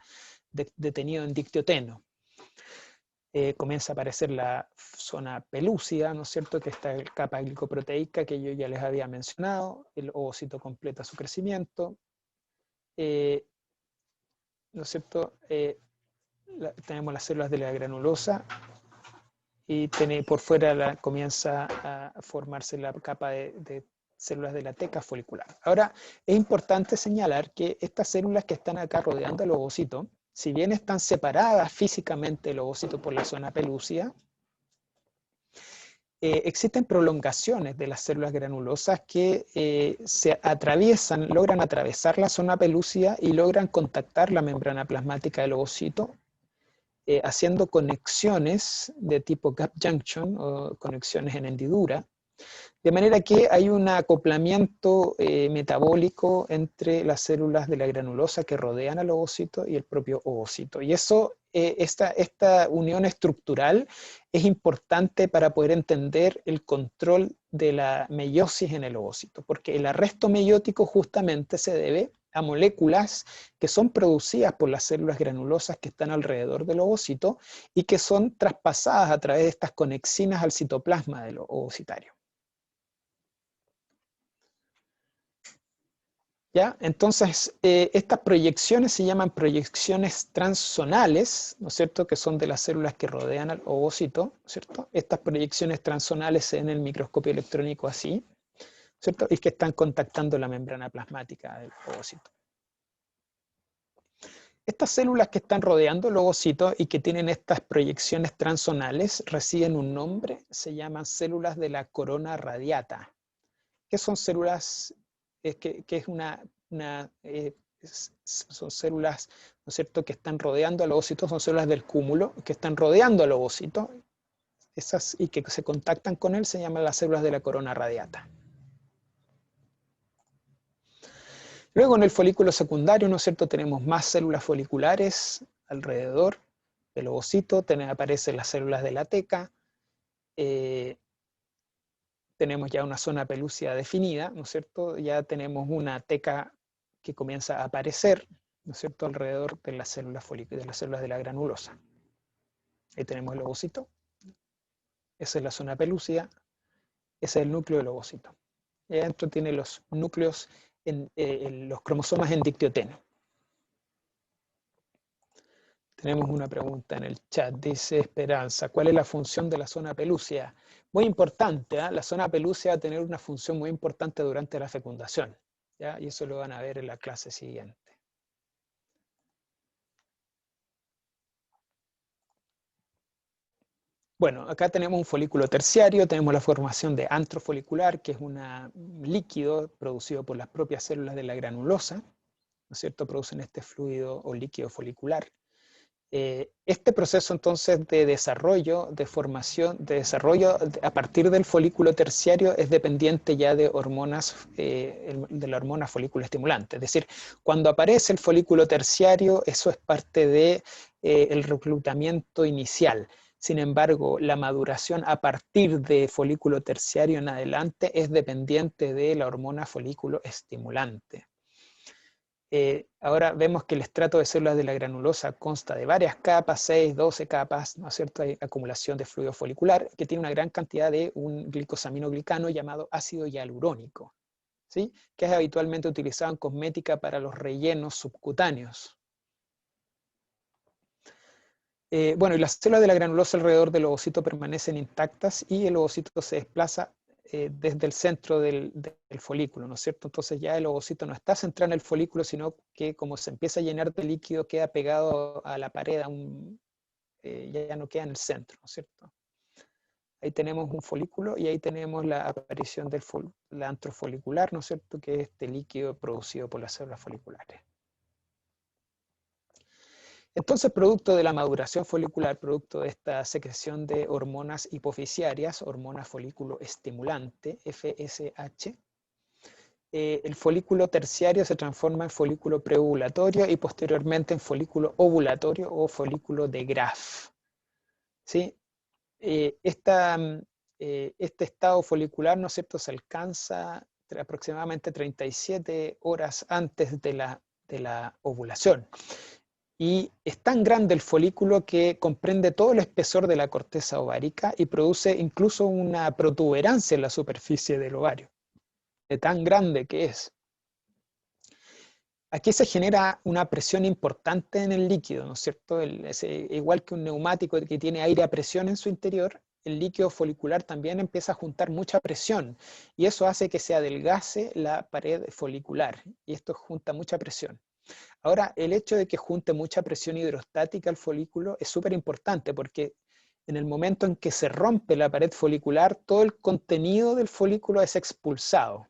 detenido en dictioteno. Comienza a aparecer la zona pelúcida, ¿no es cierto?, que está la capa glicoproteica que yo ya les había mencionado. El ovocito completa su crecimiento. ¿No es cierto? Tenemos las células de la granulosa y por fuera comienza a formarse la capa de células de la teca folicular. Ahora, es importante señalar que estas células que están acá rodeando el ovocito, si bien están separadas físicamente el ovocito por la zona pelúcida, existen prolongaciones de las células granulosas que logran atravesar la zona pelúcida y logran contactar la membrana plasmática del ovocito, haciendo conexiones de tipo gap junction o conexiones en hendidura, de manera que hay un acoplamiento metabólico entre las células de la granulosa que rodean al ovocito y el propio ovocito. Y eso, esta unión estructural es importante para poder entender el control de la meiosis en el ovocito, porque el arresto meiótico justamente se debe a moléculas que son producidas por las células granulosas que están alrededor del ovocito y que son traspasadas a través de estas conexinas al citoplasma del ovocitario. ¿Ya? Entonces, estas proyecciones se llaman proyecciones transzonales, ¿no es cierto?, que son de las células que rodean al ovocito, ¿cierto? Estas proyecciones transzonales se ven en el microscopio electrónico así, ¿cierto? Y que están contactando la membrana plasmática del ovocito. Estas células que están rodeando el ovocito y que tienen estas proyecciones transzonales reciben un nombre, se llaman células de la corona radiata. ¿Qué son células? Son células, ¿no es cierto?, que están rodeando al ovocito, son células del cúmulo que están rodeando al ovocito, esas y que se contactan con él se llaman las células de la corona radiata. Luego en el folículo secundario, ¿no es cierto?, tenemos más células foliculares alrededor del ovocito, aparecen las células de la teca, tenemos ya una zona pelúcida definida, ¿no es cierto? Ya tenemos una teca que comienza a aparecer, ¿no es cierto?, alrededor de las células de la granulosa. Ahí tenemos el ovocito, esa es la zona pelúcida, ese es el núcleo del ovocito. Y adentro tiene los núcleos, los cromosomas en dictioteno. Tenemos una pregunta en el chat, dice Esperanza, ¿cuál es la función de la zona pelúcida? Muy importante, ¿eh? La zona pelúcida va a tener una función muy importante durante la fecundación, ¿ya? Y eso lo van a ver en la clase siguiente. Bueno, acá tenemos un folículo terciario, tenemos la formación de antro folicular, que es un líquido producido por las propias células de la granulosa, ¿no es cierto? Producen este fluido o líquido folicular. Este proceso entonces de desarrollo, de formación, de desarrollo a partir del folículo terciario es dependiente ya de hormonas, de la hormona folículo estimulante. Es decir, cuando aparece el folículo terciario, eso es parte de, el reclutamiento inicial. Sin embargo, la maduración a partir de folículo terciario en adelante es dependiente de la hormona folículo estimulante. Ahora vemos que el estrato de células de la granulosa consta de varias capas, 6, 12 capas, ¿no es cierto? Hay acumulación de fluido folicular que tiene una gran cantidad de un glicosaminoglicano llamado ácido hialurónico, ¿sí?, que es habitualmente utilizado en cosmética para los rellenos subcutáneos. Bueno, y las células de la granulosa alrededor del ovocito permanecen intactas y el ovocito se desplaza desde el centro del folículo, ¿no es cierto? Entonces ya el ovocito no está centrado en el folículo, sino que como se empieza a llenar de líquido, queda pegado a la pared, ya no queda en el centro, ¿no es cierto? Ahí tenemos un folículo y ahí tenemos la aparición del antro folicular, ¿no es cierto?, que es este líquido producido por las células foliculares. Entonces, producto de la maduración folicular, producto de esta secreción de hormonas hipofisiarias, hormona folículo estimulante, FSH, el folículo terciario se transforma en folículo preovulatorio y posteriormente en folículo ovulatorio o folículo de Graf. ¿Sí? Este estado folicular, ¿no es cierto?, se alcanza aproximadamente 37 horas antes de la ovulación. Y es tan grande el folículo que comprende todo el espesor de la corteza ovárica y produce incluso una protuberancia en la superficie del ovario, de tan grande que es. Aquí se genera una presión importante en el líquido, ¿no es cierto? Igual que un neumático que tiene aire a presión en su interior, el líquido folicular también empieza a juntar mucha presión y eso hace que se adelgace la pared folicular y esto junta mucha presión. Ahora, el hecho de que junte mucha presión hidrostática al folículo es súper importante porque en el momento en que se rompe la pared folicular, todo el contenido del folículo es expulsado.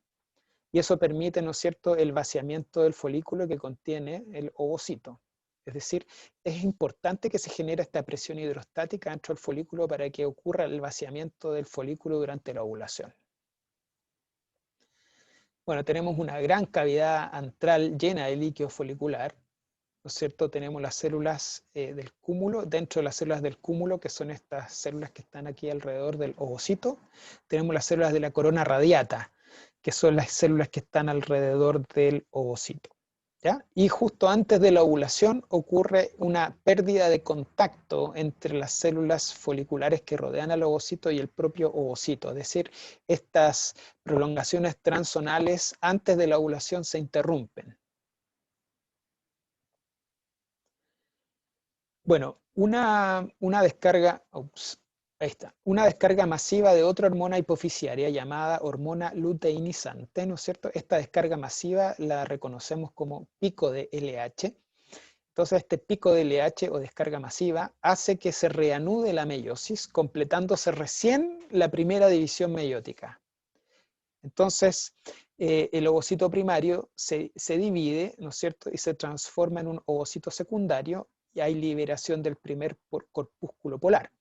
Y eso permite, ¿no es cierto?, el vaciamiento del folículo que contiene el ovocito. Es decir, es importante que se genere esta presión hidrostática dentro del folículo para que ocurra el vaciamiento del folículo durante la ovulación. Bueno, tenemos una gran cavidad antral llena de líquido folicular, ¿no es cierto? Tenemos las células del cúmulo, dentro de las células del cúmulo, que son estas células que están aquí alrededor del ovocito, tenemos las células de la corona radiata, que son las células que están alrededor del ovocito. ¿Ya? Y justo antes de la ovulación ocurre una pérdida de contacto entre las células foliculares que rodean al ovocito y el propio ovocito. Es decir, estas prolongaciones transzonales antes de la ovulación se interrumpen. Bueno, una descarga, ahí está, una descarga masiva de otra hormona hipofisiaria llamada hormona luteinizante, ¿no es cierto? Esta descarga masiva la reconocemos como pico de LH. Entonces este pico de LH o descarga masiva hace que se reanude la meiosis, completándose recién la primera división meiótica. Entonces el ovocito primario se divide, ¿no es cierto? Y se transforma en un ovocito secundario y hay liberación del primer corpúsculo polar.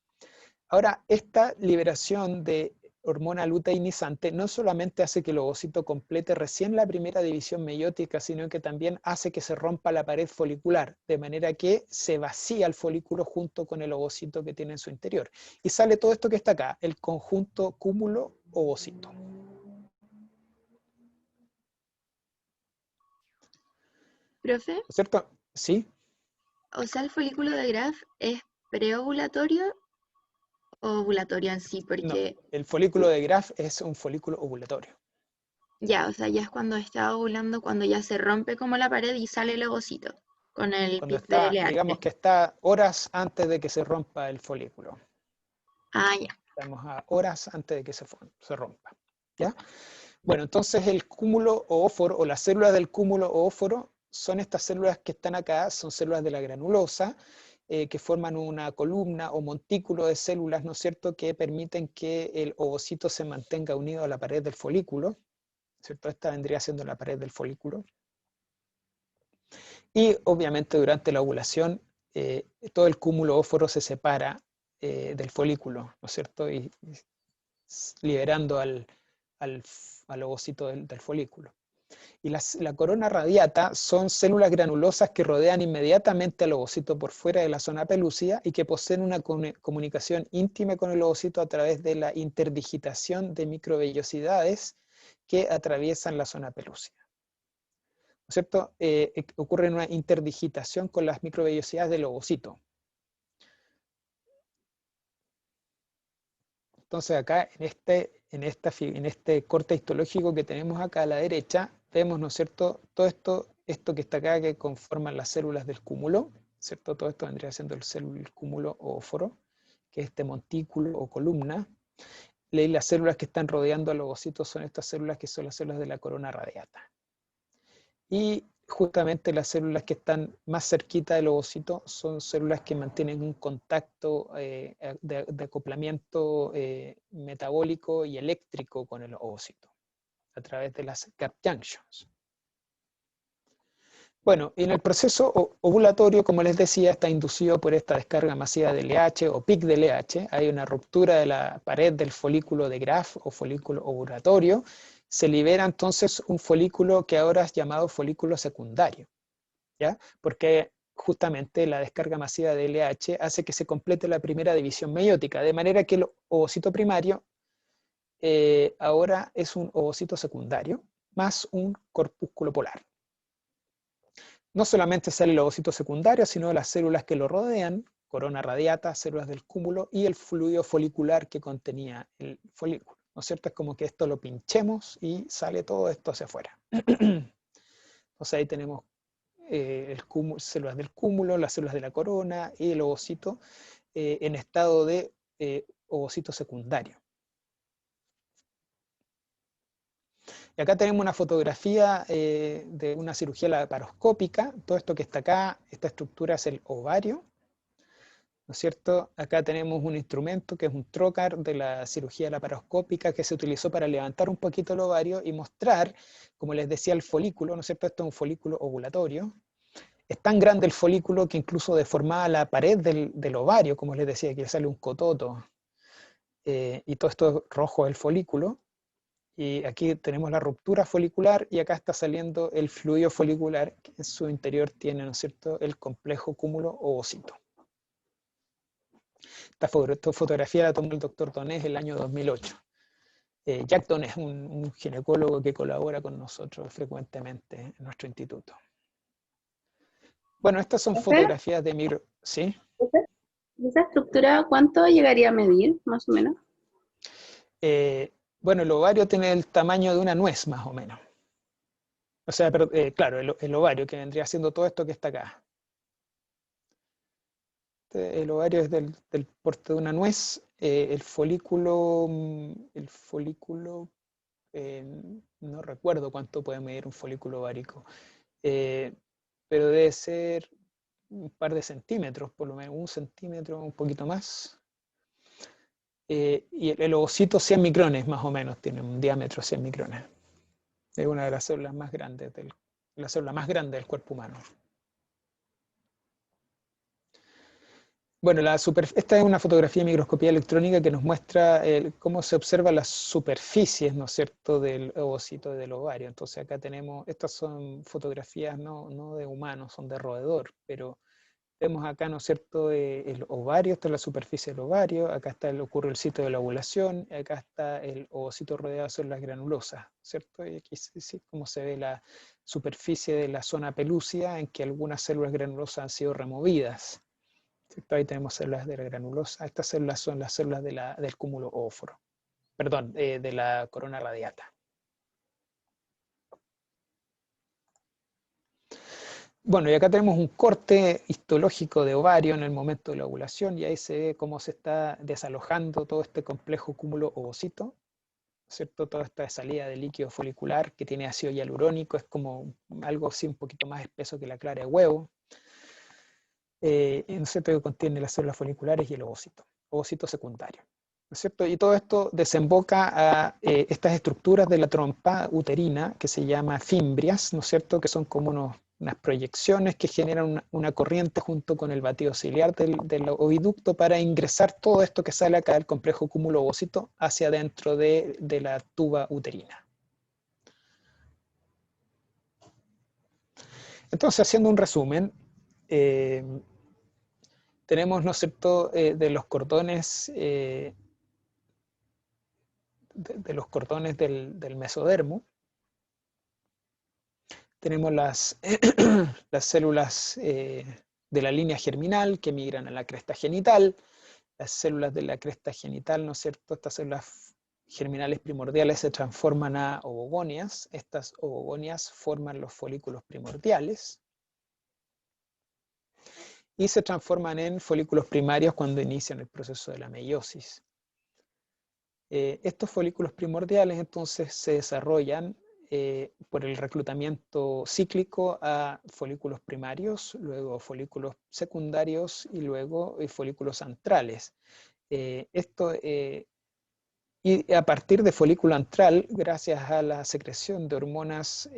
Ahora, esta liberación de hormona luteinizante no solamente hace que el ovocito complete recién la primera división meiótica, sino que también hace que se rompa la pared folicular, de manera que se vacía el folículo junto con el ovocito que tiene en su interior. Y sale todo esto que está acá, el conjunto cúmulo-ovocito. ¿Profe? ¿Cierto? Sí. O sea, el folículo de Graf es preovulatorio o ovulatorio en sí, porque... No, el folículo de Graf es un folículo ovulatorio. Ya, o sea, ya es cuando está ovulando, cuando ya se rompe como la pared y sale el ovocito, con el Cuando pic de está, LH. digamos que está horas antes de que se rompa el folículo. Ah, ya. Estamos a horas antes de que se rompa. ¿Ya? Bueno, entonces el cúmulo oóforo o las células del cúmulo oóforo son estas células que están acá, son células de la granulosa, que forman una columna o montículo de células, ¿no es cierto?, que permiten que el ovocito se mantenga unido a la pared del folículo, ¿cierto? Esta vendría siendo la pared del folículo. Y obviamente durante la ovulación, todo el cúmulo óforo se separa del folículo, ¿no es cierto?, y liberando al ovocito del folículo. Y la corona radiata son células granulosas que rodean inmediatamente al ovocito por fuera de la zona pelúcida y que poseen una comunicación íntima con el ovocito a través de la interdigitación de microvellosidades que atraviesan la zona pelúcida. ¿No es cierto? Ocurre una interdigitación con las microvellosidades del ovocito. Entonces acá en este corte histológico que tenemos acá a la derecha, vemos, ¿no es cierto?, todo esto que está acá que conforman las células del cúmulo, ¿cierto? Todo esto vendría siendo el cúmulo óforo, que es este montículo o columna. Y las células que están rodeando al ovocito son estas células que son las células de la corona radiata. Y justamente las células que están más cerquita del ovocito son células que mantienen un contacto de acoplamiento metabólico y eléctrico con el ovocito a través de las gap junctions. Bueno, en el proceso ovulatorio, como les decía, está inducido por esta descarga masiva de LH o pic de LH. Hay una ruptura de la pared del folículo de Graf o folículo ovulatorio. Se libera entonces un folículo que ahora es llamado folículo secundario, ¿ya? Porque justamente la descarga masiva de LH hace que se complete la primera división meiótica, de manera que el ovocito primario ahora es un ovocito secundario más un corpúsculo polar. No solamente sale el ovocito secundario, sino las células que lo rodean, corona radiata, células del cúmulo y el fluido folicular que contenía el folículo. ¿No es cierto? Es como que esto lo pinchemos y sale todo esto hacia afuera. Entonces ahí tenemos células del cúmulo, las células de la corona y el ovocito en estado de ovocito secundario. Y acá tenemos una fotografía de una cirugía laparoscópica. Todo esto que está acá, esta estructura es el ovario, ¿no es cierto? Acá tenemos un instrumento que es un trocar de la cirugía laparoscópica que se utilizó para levantar un poquito el ovario y mostrar, como les decía, el folículo, ¿no es cierto? Esto es un folículo ovulatorio. Es tan grande el folículo que incluso deformaba la pared del ovario, como les decía, que sale un cototo. Y todo esto rojo es el folículo. Y aquí tenemos la ruptura folicular y acá está saliendo el fluido folicular que en su interior tiene, ¿no es cierto?, el complejo cúmulo ovocito. Esta fotografía la tomó el doctor Donés el año 2008. Jack Donés, un ginecólogo que colabora con nosotros frecuentemente en nuestro instituto. Bueno, estas son fotografías de micro... ¿Sí? ¿Esa estructura cuánto llegaría a medir, más o menos? Bueno, el ovario tiene el tamaño de una nuez, más o menos. O sea, pero, claro, el ovario, que vendría siendo todo esto que está acá. El ovario es del porte de una nuez. El folículo, no recuerdo cuánto puede medir un folículo ovárico, pero debe ser un par de centímetros, por lo menos 1 centímetro, un poquito más. Y el ovocito 100 micrones más o menos, tiene un diámetro de 100 micrones. Es una de las células más grandes, la célula más grande del cuerpo humano. Bueno, esta es una fotografía de microscopía electrónica que nos muestra cómo se observan las superficies, ¿no es cierto?, del ovocito y del ovario. Entonces acá tenemos, estas son fotografías no de humanos, son de roedor, pero vemos acá, ¿no es cierto?, el ovario, esta es la superficie del ovario, acá ocurre el sitio de la ovulación, y acá está el ovocito rodeado de células granulosas, ¿cierto? Y aquí sí, como se ve la superficie de la zona pelúcida en que algunas células granulosas han sido removidas. ¿Cierto? Ahí tenemos células de la granulosa. Estas células son las células del cúmulo óforo. Perdón, de la corona radiata. Bueno, y acá tenemos un corte histológico de ovario en el momento de la ovulación, y ahí se ve cómo se está desalojando todo este complejo cúmulo ovocito, ¿cierto? Toda esta salida de líquido folicular que tiene ácido hialurónico, es como algo así un poquito más espeso que la clara de huevo. ¿No es cierto?, que contiene las células foliculares y el ovocito secundario, ¿no es cierto? Y todo esto desemboca a estas estructuras de la trompa uterina que se llama fimbrias, ¿no es cierto?, que son como unas proyecciones que generan una corriente junto con el batido ciliar del oviducto para ingresar todo esto que sale acá del complejo cúmulo ovocito hacia adentro de la tuba uterina. Entonces, haciendo un resumen, tenemos, ¿no es cierto?, de los cordones del mesodermo. Tenemos las células de la línea germinal que migran a la cresta genital. Las células de la cresta genital, ¿no es cierto?, estas células germinales primordiales se transforman a ovogonias. Estas ovogonias forman los folículos primordiales y se transforman en folículos primarios cuando inician el proceso de la meiosis. Estos folículos primordiales entonces se desarrollan por el reclutamiento cíclico a folículos primarios, luego folículos secundarios y luego folículos antrales. Y a partir de folículo antral, gracias a la secreción de hormonas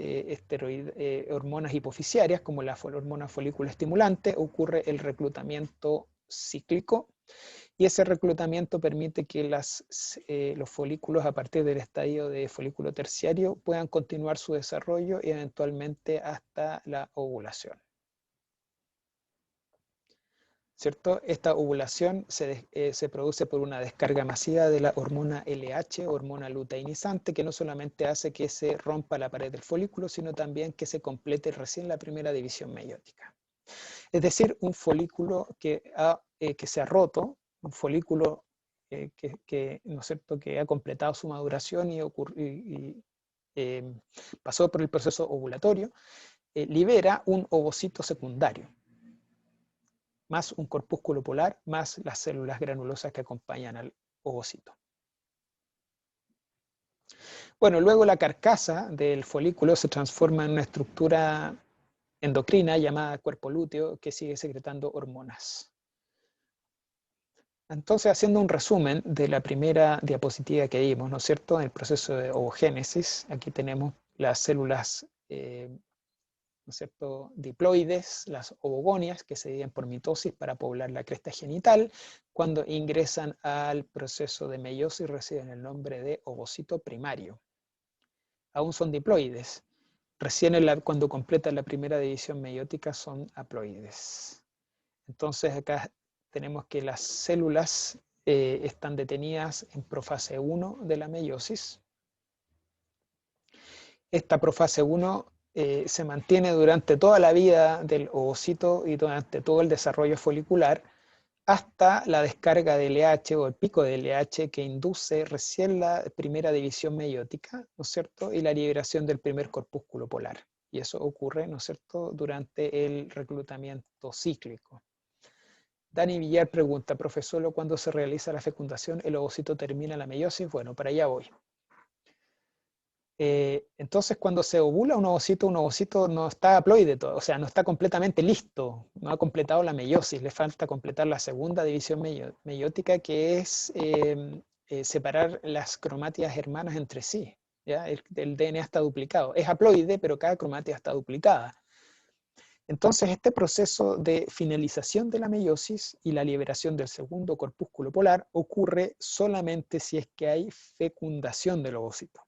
hormonas hipofisiarias, como la hormona folículo estimulante, ocurre el reclutamiento cíclico, y ese reclutamiento permite que los folículos a partir del estadio de folículo terciario puedan continuar su desarrollo y eventualmente hasta la ovulación. ¿Cierto? Esta ovulación se produce por una descarga masiva de la hormona LH, hormona luteinizante, que no solamente hace que se rompa la pared del folículo, sino también que se complete recién la primera división meiótica. Es decir, un folículo que se ha roto, un folículo ¿no es cierto?, que ha completado su maduración y pasó por el proceso ovulatorio, libera un ovocito secundario, más un corpúsculo polar, más las células granulosas que acompañan al ovocito. Bueno, luego la carcasa del folículo se transforma en una estructura endocrina llamada cuerpo lúteo que sigue secretando hormonas. Entonces, haciendo un resumen de la primera diapositiva que vimos, ¿no es cierto?, en el proceso de ovogénesis, aquí tenemos las células ¿no es cierto?, diploides, las ovogonias, que se dividen por mitosis para poblar la cresta genital. Cuando ingresan al proceso de meiosis reciben el nombre de ovocito primario. Aún son diploides. Recién cuando completan la primera división meiótica son haploides. Entonces acá tenemos que las células están detenidas en profase 1 de la meiosis. Esta profase 1 se mantiene durante toda la vida del ovocito y durante todo el desarrollo folicular hasta la descarga de LH o el pico de LH que induce recién la primera división meiótica, ¿no es cierto? Y la liberación del primer corpúsculo polar. Y eso ocurre, ¿no es cierto?, durante el reclutamiento cíclico. Dani Villar pregunta, profesor, ¿cuándo se realiza la fecundación, el ovocito termina la meiosis? Bueno, para allá voy. Entonces, cuando se ovula un ovocito no está haploide, o sea, no está completamente listo, no ha completado la meiosis, le falta completar la segunda división meiótica, que es separar las cromátidas hermanas entre sí. ¿Ya? El DNA está duplicado. Es haploide, pero cada cromática está duplicada. Entonces, este proceso de finalización de la meiosis y la liberación del segundo corpúsculo polar ocurre solamente si es que hay fecundación del ovocito.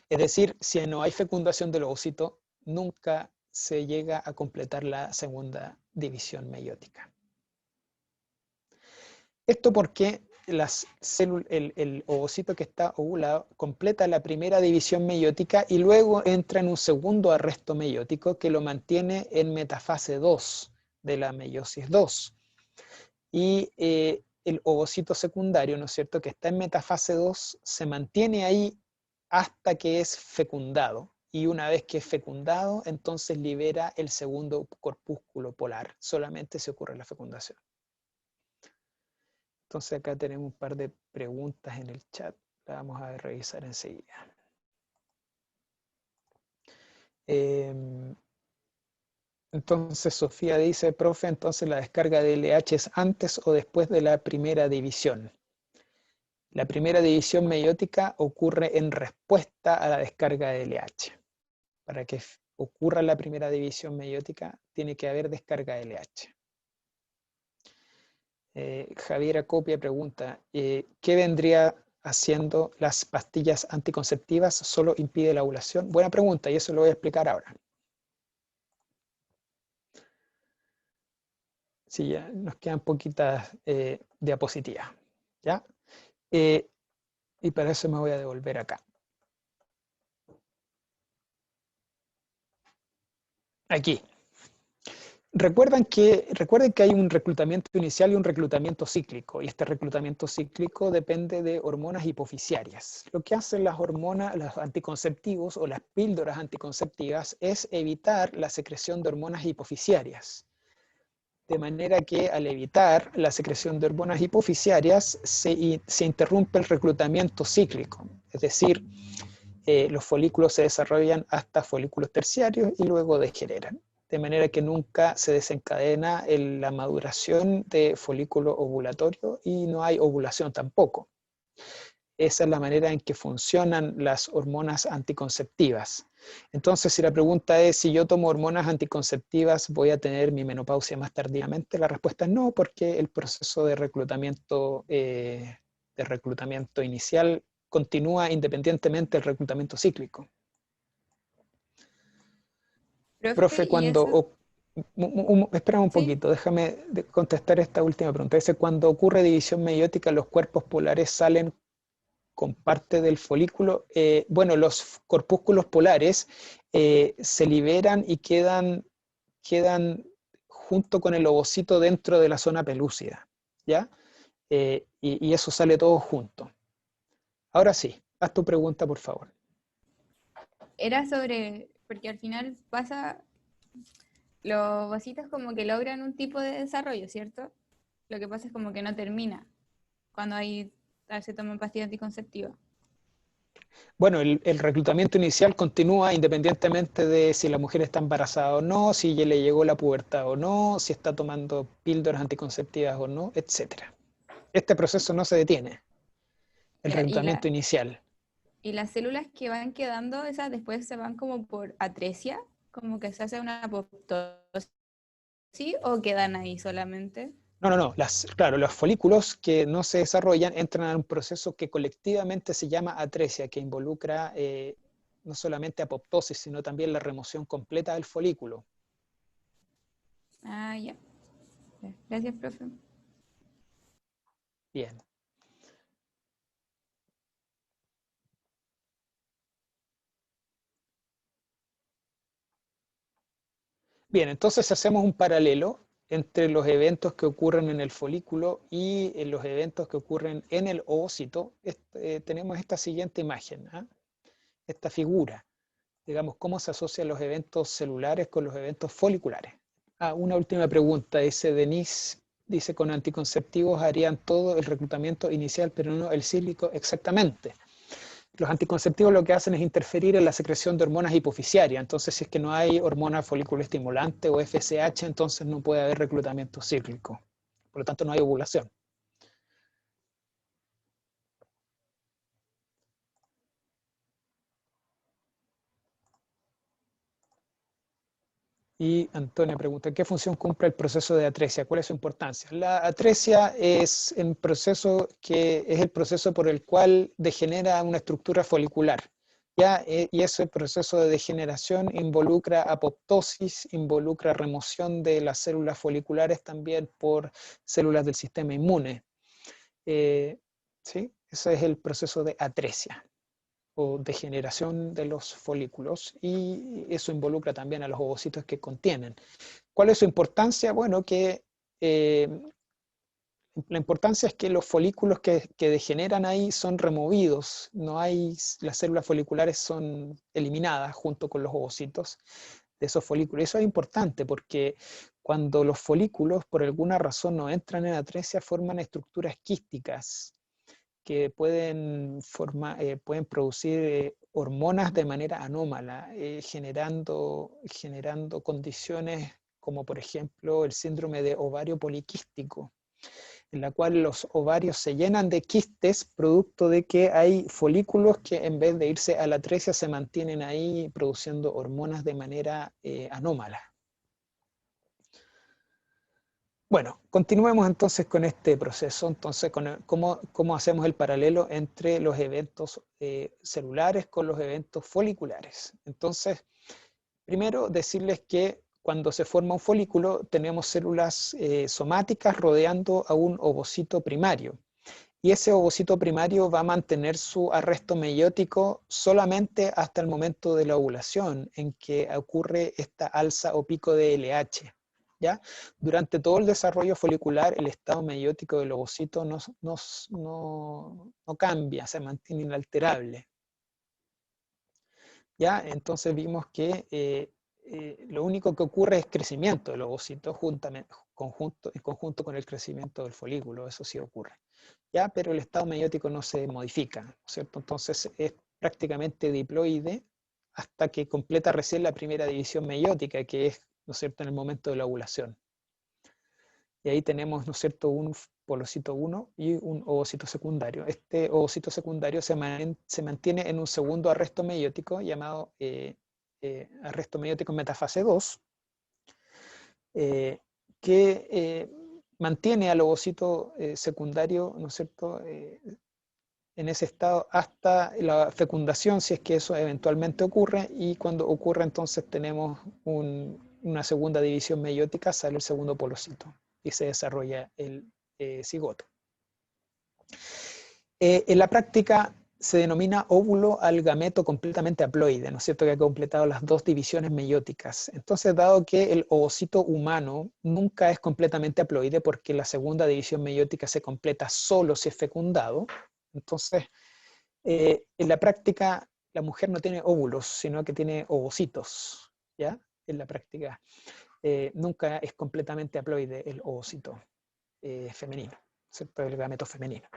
Es decir, si no hay fecundación del ovocito, nunca se llega a completar la segunda división meiótica. Esto porque el ovocito que está ovulado completa la primera división meiótica y luego entra en un segundo arresto meiótico que lo mantiene en metafase 2 de la meiosis 2. Y el ovocito secundario, ¿no es cierto?, que está en metafase 2, se mantiene ahí hasta que es fecundado. Y una vez que es fecundado, entonces libera el segundo corpúsculo polar. Solamente se ocurre la fecundación. Entonces acá tenemos un par de preguntas en el chat. La vamos a revisar enseguida. Entonces Sofía dice, profe, entonces la descarga de LH es antes o después de la primera división. La primera división meiótica ocurre en respuesta a la descarga de LH. Para que ocurra la primera división meiótica, tiene que haber descarga de LH. Javier Acopia pregunta, ¿qué vendría haciendo las pastillas anticonceptivas? ¿Solo impide la ovulación? Buena pregunta, y eso lo voy a explicar ahora. Sí, ya nos quedan poquitas diapositivas. ¿Ya? Y para eso me voy a devolver acá. Aquí. Recuerden que hay un reclutamiento inicial y un reclutamiento cíclico, y este reclutamiento cíclico depende de hormonas hipofisiarias. Lo que hacen las hormonas, los anticonceptivos o las píldoras anticonceptivas es evitar la secreción de hormonas hipofisiarias. De manera que al evitar la secreción de hormonas hipofisiarias se interrumpe el reclutamiento cíclico, es decir, los folículos se desarrollan hasta folículos terciarios y luego degeneran. De manera que nunca se desencadena la maduración de folículo ovulatorio y no hay ovulación tampoco. Esa es la manera en que funcionan las hormonas anticonceptivas. Entonces, si la pregunta es si yo tomo hormonas anticonceptivas, ¿voy a tener mi menopausia más tardíamente? La respuesta es no, porque el proceso de reclutamiento inicial continúa independientemente del reclutamiento cíclico. Profe, cuando... Espera un poquito, déjame contestar esta última pregunta. Dice, cuando ocurre división meiótica, los cuerpos polares salen con parte del folículo. Bueno, los corpúsculos polares se liberan y quedan junto con el ovocito dentro de la zona pelúcida, ¿ya? Y eso sale todo junto. Ahora sí, haz tu pregunta, por favor. Era sobre, porque al final pasa, los ovocitos como que logran un tipo de desarrollo, ¿cierto? Lo que pasa es como que no termina cuando se toman pastillas anticonceptivas. Bueno, el reclutamiento inicial continúa independientemente de si la mujer está embarazada o no, si ya le llegó la pubertad o no, si está tomando píldoras anticonceptivas o no, etc. Este proceso no se detiene, el reclutamiento inicial. ¿Y las células que van quedando, esas después se van como por atresia? ¿Como que se hace una apoptosis o quedan ahí solamente? No. Claro, los folículos que no se desarrollan entran a un proceso que colectivamente se llama atresia, que involucra no solamente apoptosis, sino también la remoción completa del folículo. Ah, ya. Gracias, profe. Bien. Bien, entonces hacemos un paralelo entre los eventos que ocurren en el folículo y en los eventos que ocurren en el ovocito. Tenemos esta siguiente imagen, ¿ah? Esta figura, digamos, cómo se asocian los eventos celulares con los eventos foliculares. Una última pregunta, dice Denise, dice, con anticonceptivos harían todo el reclutamiento inicial, pero no el cíclico exactamente. Los anticonceptivos lo que hacen es interferir en la secreción de hormonas hipofisiarias. Entonces, si es que no hay hormona folículo estimulante o FSH, entonces no puede haber reclutamiento cíclico. Por lo tanto, no hay ovulación. Y Antonia pregunta, ¿qué función cumple el proceso de atresia? ¿Cuál es su importancia? La atresia es el proceso por el cual degenera una estructura folicular. ¿Ya? Y ese proceso de degeneración involucra apoptosis, involucra remoción de las células foliculares también por células del sistema inmune. ¿Sí? Ese es el proceso de atresia o degeneración de los folículos, y eso involucra también a los ovocitos que contienen. ¿Cuál es su importancia? Bueno, que la importancia es que los folículos que degeneran ahí son removidos, las células foliculares son eliminadas junto con los ovocitos de esos folículos. Eso es importante porque cuando los folículos por alguna razón no entran en atresia, forman estructuras quísticas que pueden producir hormonas de manera anómala, generando condiciones como por ejemplo el síndrome de ovario poliquístico, en la cual los ovarios se llenan de quistes producto de que hay folículos que en vez de irse a la atresia se mantienen ahí produciendo hormonas de manera anómala. Bueno, continuemos entonces con este proceso, entonces cómo hacemos el paralelo entre los eventos celulares con los eventos foliculares. Entonces, primero decirles que cuando se forma un folículo tenemos células somáticas rodeando a un ovocito primario. Y ese ovocito primario va a mantener su arresto meiótico solamente hasta el momento de la ovulación, en que ocurre esta alza o pico de LH. ¿Ya? Durante todo el desarrollo folicular, el estado meiótico del ovocito no cambia, se mantiene inalterable. ¿Ya? Entonces vimos que lo único que ocurre es crecimiento del ovocito en conjunto con el crecimiento del folículo, eso sí ocurre. ¿Ya? Pero el estado meiótico no se modifica, ¿no es cierto? Entonces es prácticamente diploide hasta que completa recién la primera división meiótica, que es, ¿no es cierto?, en el momento de la ovulación. Y ahí tenemos, ¿no es cierto?, un polocito 1 y un ovocito secundario. Este ovocito secundario se mantiene en un segundo arresto meiótico llamado arresto meiótico metafase 2, que mantiene al ovocito secundario, ¿no es cierto?, en ese estado hasta la fecundación, si es que eso eventualmente ocurre, y cuando ocurre entonces tenemos una segunda división meiótica, sale el segundo polocito y se desarrolla el cigoto. En la práctica se denomina óvulo al gameto completamente haploide, ¿no es cierto?, que ha completado las dos divisiones meióticas. Entonces, dado que el ovocito humano nunca es completamente haploide porque la segunda división meiótica se completa solo si es fecundado, entonces en la práctica la mujer no tiene óvulos, sino que tiene ovocitos, ¿ya? En la práctica nunca es completamente haploide el ovocito femenino, ¿cierto?, el gameto femenino.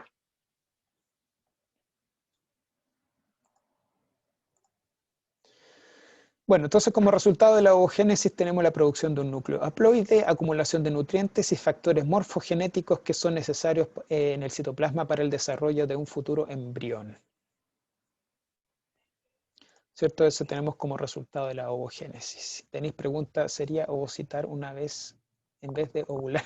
Bueno, entonces como resultado de la ovogénesis tenemos la producción de un núcleo haploide, acumulación de nutrientes y factores morfogenéticos que son necesarios en el citoplasma para el desarrollo de un futuro embrión. ¿Cierto? Eso tenemos como resultado de la ovogénesis. Si tenéis preguntas, ¿sería ovocitar una vez en vez de ovular?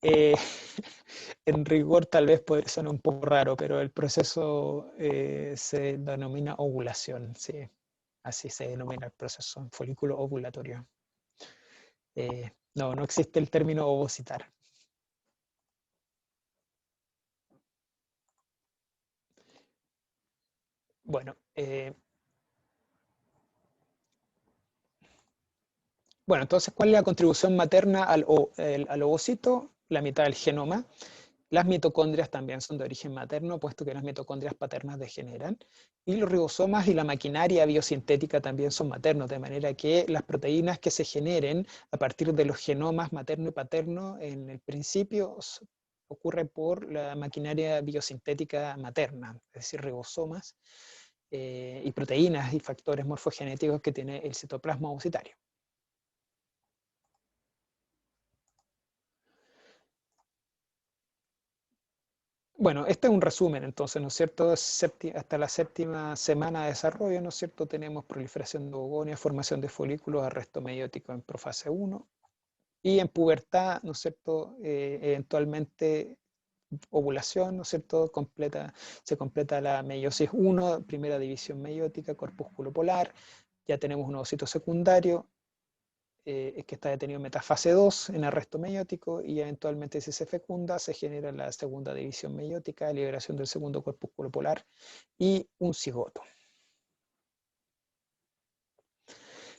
En rigor tal vez puede sonar un poco raro, pero el proceso se denomina ovulación, sí. Así se denomina el proceso, folículo ovulatorio. No existe el término ovocitar. Bueno, Bueno, entonces, ¿cuál es la contribución materna al ovocito? La mitad del genoma. Las mitocondrias también son de origen materno, puesto que las mitocondrias paternas degeneran. Y los ribosomas y la maquinaria biosintética también son maternos, de manera que las proteínas que se generen a partir de los genomas materno y paterno, en el principio ocurre por la maquinaria biosintética materna, es decir, ribosomas y proteínas y factores morfogenéticos que tiene el citoplasma ovocitario. Bueno, este es un resumen, entonces, ¿no es cierto? Hasta la 7ª semana de desarrollo, ¿no es cierto? Tenemos proliferación de oogonia, formación de folículos, arresto meiótico en profase 1. Y en pubertad, ¿no es cierto? Eventualmente ovulación, ¿no es cierto? Se completa la meiosis 1, primera división meiótica, corpúsculo polar. Ya tenemos un ovocito secundario, que está detenido en metafase 2 en arresto meiótico, y eventualmente si se fecunda se genera la segunda división meiótica, liberación del segundo corpúsculo polar y un cigoto.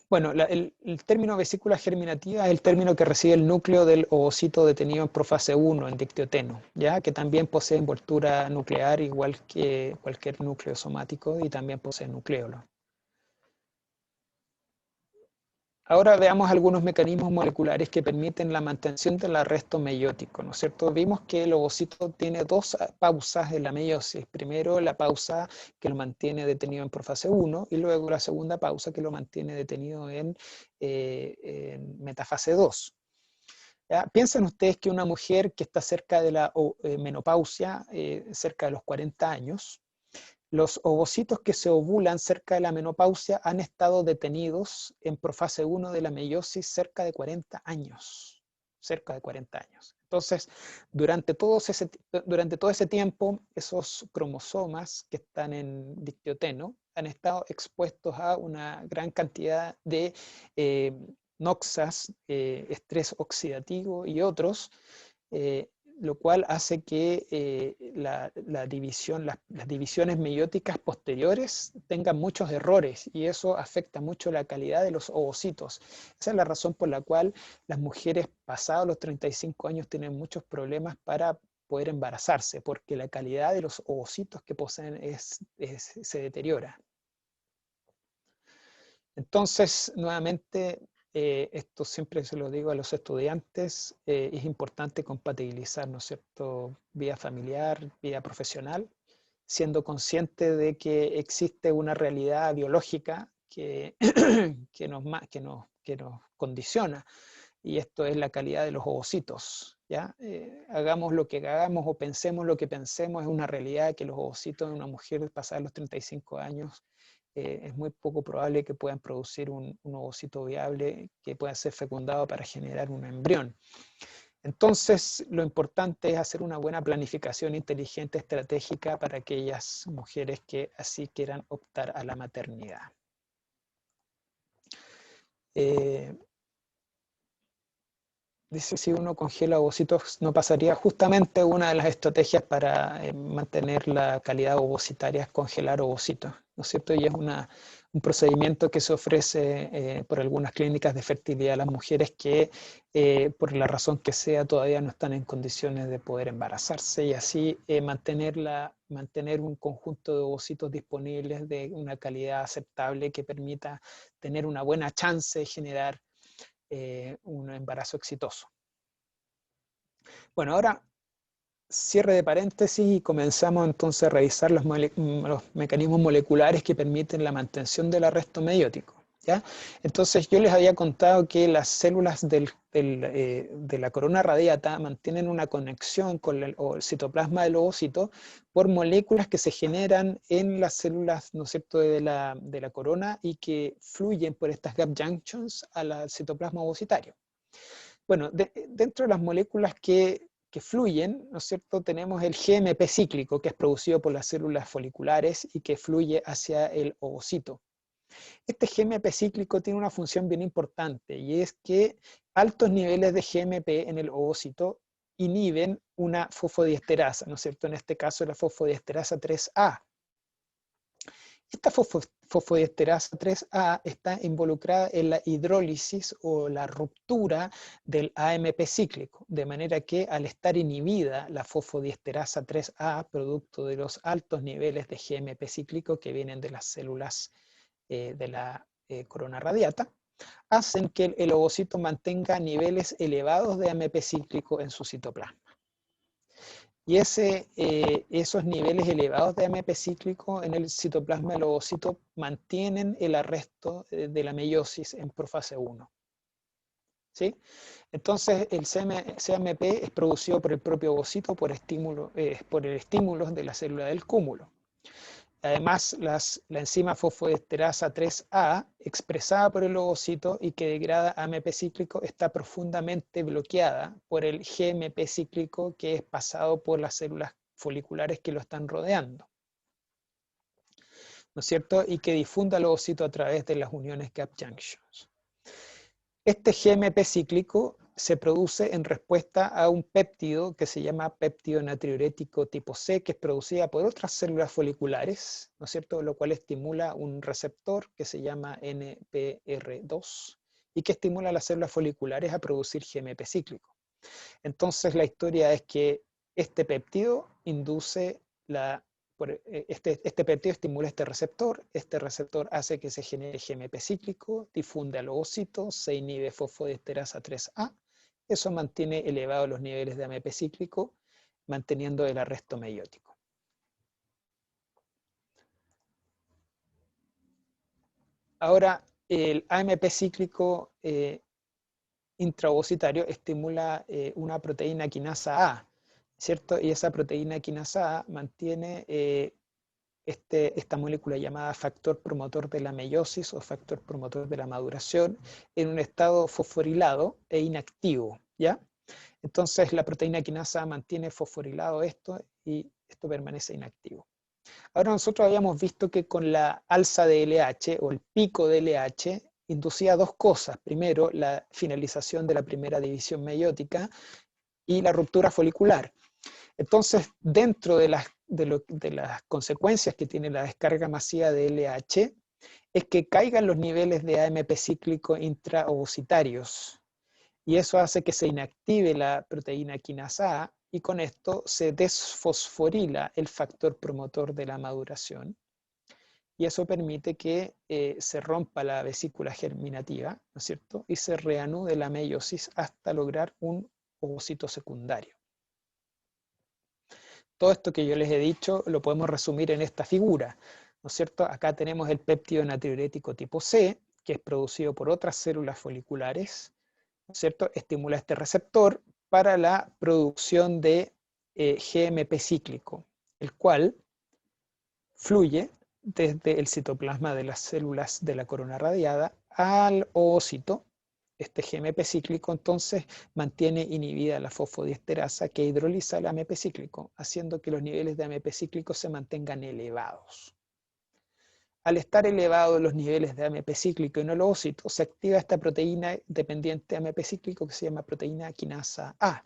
Bueno, el término vesícula germinativa es el término que recibe el núcleo del ovocito detenido en profase 1, en dictioteno, ¿ya? Que también posee envoltura nuclear igual que cualquier núcleo somático y también posee nucleolo. Ahora veamos algunos mecanismos moleculares que permiten la mantención del arresto meiótico, ¿no es cierto? Vimos que el ovocito tiene dos pausas en la meiosis. Primero la pausa que lo mantiene detenido en profase 1 y luego la segunda pausa que lo mantiene detenido en metafase 2. ¿Ya? Piensen ustedes que una mujer que está cerca de la menopausia, cerca de los 40 años, los ovocitos que se ovulan cerca de la menopausia han estado detenidos en profase 1 de la meiosis cerca de 40 años. Cerca de 40 años. Entonces, durante todo ese tiempo, esos cromosomas que están en dictioteno han estado expuestos a una gran cantidad de noxas, estrés oxidativo y otros, lo cual hace que las divisiones meióticas posteriores tengan muchos errores y eso afecta mucho la calidad de los ovocitos. Esa es la razón por la cual las mujeres pasados los 35 años tienen muchos problemas para poder embarazarse, porque la calidad de los ovocitos que poseen se deteriora. Entonces, nuevamente, esto siempre se lo digo a los estudiantes, es importante compatibilizar, ¿no es cierto?, vida familiar, vida profesional, siendo consciente de que existe una realidad biológica que, que nos condiciona, y esto es la calidad de los ovocitos, ¿ya? Hagamos lo que hagamos o pensemos lo que pensemos, es una realidad que los ovocitos de una mujer pasada los 35 años es muy poco probable que puedan producir un ovocito viable que pueda ser fecundado para generar un embrión. Entonces, lo importante es hacer una buena planificación inteligente, estratégica para aquellas mujeres que así quieran optar a la maternidad. Dice, si uno congela ovocitos, no pasaría. Justamente una de las estrategias para mantener la calidad ovocitaria es congelar ovocitos, ¿no es cierto? Y es un procedimiento que se ofrece por algunas clínicas de fertilidad a las mujeres que, por la razón que sea, todavía no están en condiciones de poder embarazarse, y así mantener un conjunto de ovocitos disponibles de una calidad aceptable que permita tener una buena chance de generar un embarazo exitoso. Bueno, ahora cierre de paréntesis y comenzamos entonces a revisar los mecanismos moleculares que permiten la mantención del arresto meiótico, ¿ya? Entonces yo les había contado que las células de la corona radiata mantienen una conexión con el citoplasma del ovocito por moléculas que se generan en las células, ¿no es cierto?, de la corona y que fluyen por estas gap junctions al citoplasma ovocitario. Bueno, dentro de las moléculas que fluyen, ¿no es cierto?, tenemos el GMP cíclico, que es producido por las células foliculares y que fluye hacia el ovocito. Este GMP cíclico tiene una función bien importante, y es que altos niveles de GMP en el ovocito inhiben una fosfodiesterasa, ¿no es cierto?, en este caso la fosfodiesterasa 3A. Esta fosfodiesterasa 3A está involucrada en la hidrólisis o la ruptura del AMP cíclico, de manera que al estar inhibida la fosfodiesterasa 3A, producto de los altos niveles de GMP cíclico que vienen de las células de la corona radiata, hacen que el ovocito mantenga niveles elevados de AMP cíclico en su citoplasma. Y esos niveles elevados de AMP cíclico en el citoplasma del ovocito mantienen el arresto de la meiosis en profase 1. ¿Sí? Entonces, el CAMP es producido por el propio ovocito por el estímulo de la célula del cúmulo. Además, la enzima fosfodiesterasa 3A, expresada por el ovocito y que degrada AMP cíclico, está profundamente bloqueada por el GMP cíclico que es pasado por las células foliculares que lo están rodeando, ¿no es cierto? Y que difunde al ovocito a través de las uniones gap junctions. Este GMP cíclico se produce en respuesta a un péptido que se llama péptido natriurético tipo C, que es producida por otras células foliculares, ¿no es cierto? Lo cual estimula un receptor que se llama NPR2 y que estimula a las células foliculares a producir GMP cíclico. Entonces la historia es que este péptido induce este péptido estimula este receptor hace que se genere GMP cíclico, difunde al ovocito, se inhibe fosfodiesterasa 3A, eso mantiene elevados los niveles de AMP cíclico, manteniendo el arresto meiótico. Ahora, el AMP cíclico intraovocitario estimula una proteína quinasa A, ¿cierto? Y esa proteína quinasa A mantiene esta molécula llamada factor promotor de la meiosis o factor promotor de la maduración en un estado fosforilado e inactivo, ¿ya? Entonces la proteína quinasa A mantiene fosforilado esto y esto permanece inactivo. Ahora nosotros habíamos visto que con la alza de LH o el pico de LH inducía dos cosas. Primero, la finalización de la primera división meiótica y la ruptura folicular. Entonces, dentro de las consecuencias que tiene la descarga masiva de LH, es que caigan los niveles de AMP cíclico intraovocitarios. Y eso hace que se inactive la proteína quinasa A y con esto se desfosforila el factor promotor de la maduración. Y eso permite que se rompa la vesícula germinativa, ¿no es cierto? Y se reanude la meiosis hasta lograr un ovocito secundario. Todo esto que yo les he dicho lo podemos resumir en esta figura, ¿no es cierto? Acá tenemos el péptido natriurético tipo C, que es producido por otras células foliculares, ¿no es cierto? Estimula este receptor para la producción de GMP cíclico, el cual fluye desde el citoplasma de las células de la corona radiada al ovocito. Este GMP cíclico entonces mantiene inhibida la fosfodiesterasa que hidroliza el AMP cíclico, haciendo que los niveles de AMP cíclico se mantengan elevados. Al estar elevados los niveles de AMP cíclico en el ovocito, se activa esta proteína dependiente de AMP cíclico que se llama proteína quinasa A.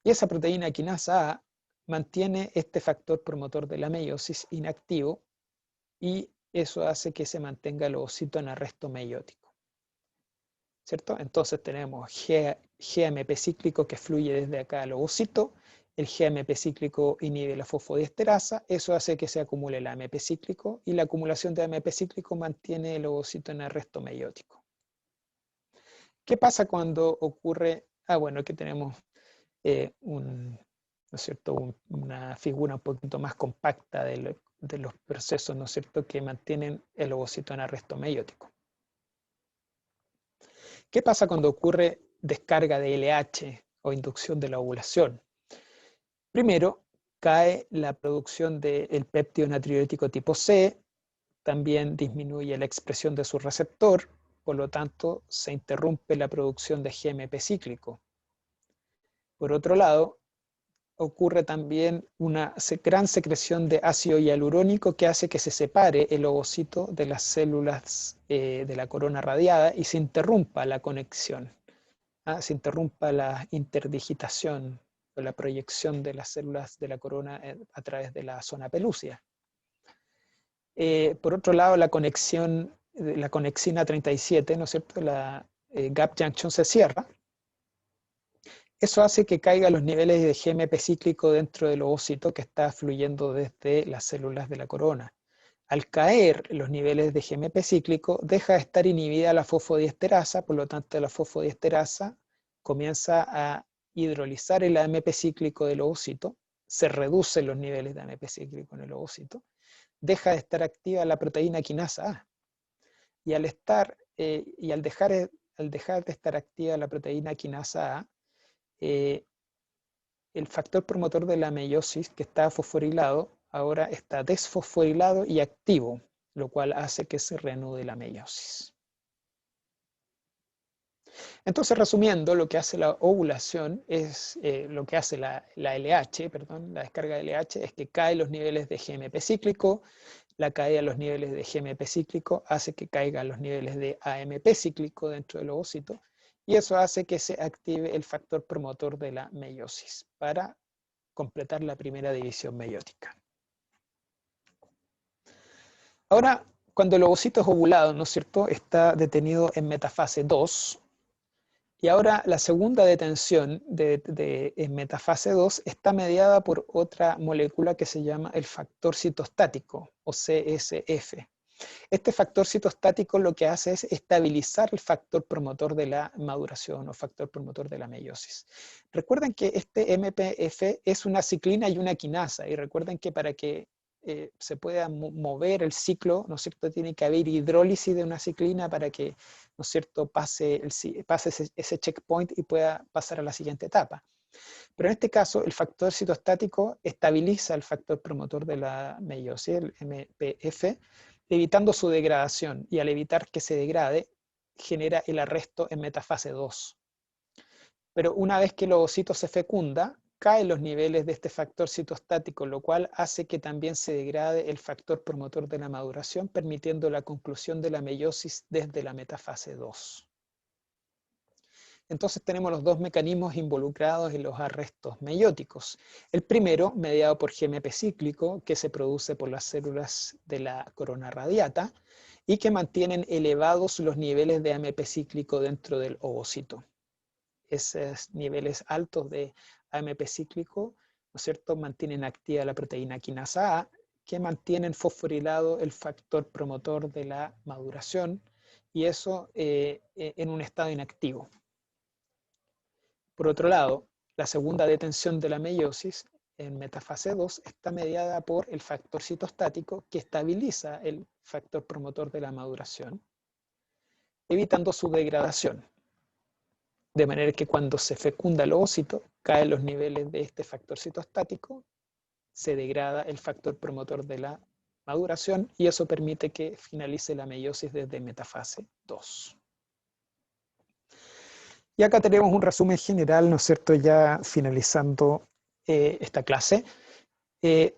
Y esa proteína quinasa A mantiene este factor promotor de la meiosis inactivo y eso hace que se mantenga el ovocito en arresto meiótico, ¿cierto? Entonces tenemos GMP cíclico que fluye desde acá al ovocito, el GMP cíclico inhibe la fosfodiesterasa, eso hace que se acumule el AMP cíclico y la acumulación de AMP cíclico mantiene el ovocito en arresto meiótico. ¿Qué pasa cuando ocurre? Bueno, aquí tenemos ¿no es cierto? Una figura un poquito más compacta de los procesos, ¿no es cierto?, que mantienen el ovocito en arresto meiótico. ¿Qué pasa cuando ocurre descarga de LH o inducción de la ovulación? Primero, cae la producción del péptido natriurético tipo C, también disminuye la expresión de su receptor, por lo tanto, se interrumpe la producción de GMP cíclico. Por otro lado, ocurre también una gran secreción de ácido hialurónico que hace que se separe el ovocito de las células de la corona radiada y se interrumpa la conexión, se interrumpa la interdigitación o la proyección de las células de la corona a través de la zona pelúcea. Por otro lado, la conexina 37, ¿no es cierto? La gap junction se cierra. Eso hace que caigan los niveles de GMP cíclico dentro del ovocito que está fluyendo desde las células de la corona. Al caer los niveles de GMP cíclico, deja de estar inhibida la fosfodiesterasa, por lo tanto la fosfodiesterasa comienza a hidrolizar el AMP cíclico del ovocito, se reducen los niveles de AMP cíclico en el ovocito, deja de estar activa la proteína quinasa A. Y al dejar de estar activa la proteína quinasa A, el factor promotor de la meiosis, que está fosforilado, ahora está desfosforilado y activo, lo cual hace que se reanude la meiosis. Entonces, resumiendo, lo que hace la ovulación es, lo que hace la LH, perdón, la descarga de LH, es que caen los niveles de GMP cíclico, la caída de los niveles de GMP cíclico hace que caigan los niveles de AMP cíclico dentro del ovocito, y eso hace que se active el factor promotor de la meiosis para completar la primera división meiótica. Ahora, cuando el ovocito es ovulado, ¿no es cierto?, está detenido en metafase 2, y ahora la segunda detención en metafase 2 está mediada por otra molécula que se llama el factor citostático, o CSF. Este factor citostático lo que hace es estabilizar el factor promotor de la maduración o factor promotor de la meiosis. Recuerden que este MPF es una ciclina y una quinasa, y recuerden que para que se pueda mover el ciclo, ¿no es cierto?, tiene que haber hidrólisis de una ciclina para que, ¿no es cierto?, pase ese checkpoint y pueda pasar a la siguiente etapa. Pero en este caso, el factor citostático estabiliza el factor promotor de la meiosis, el MPF, evitando su degradación, y al evitar que se degrade, genera el arresto en metafase 2. Pero una vez que el ovocito se fecunda, caen los niveles de este factor citostático, lo cual hace que también se degrade el factor promotor de la maduración, permitiendo la conclusión de la meiosis desde la metafase 2. Entonces tenemos los dos mecanismos involucrados en los arrestos meióticos. El primero, mediado por GMP cíclico, que se produce por las células de la corona radiata y que mantienen elevados los niveles de AMP cíclico dentro del ovocito. Esos niveles altos de AMP cíclico, ¿no es cierto?, mantienen activa la proteína quinasa A, que mantienen fosforilado el factor promotor de la maduración, y eso en un estado inactivo. Por otro lado, la segunda detención de la meiosis en metafase 2 está mediada por el factor citostático, que estabiliza el factor promotor de la maduración, evitando su degradación. De manera que cuando se fecunda el ovocito, caen los niveles de este factor citostático, se degrada el factor promotor de la maduración, y eso permite que finalice la meiosis desde metafase 2. Y acá tenemos un resumen general, ¿no es cierto?, ya finalizando esta clase,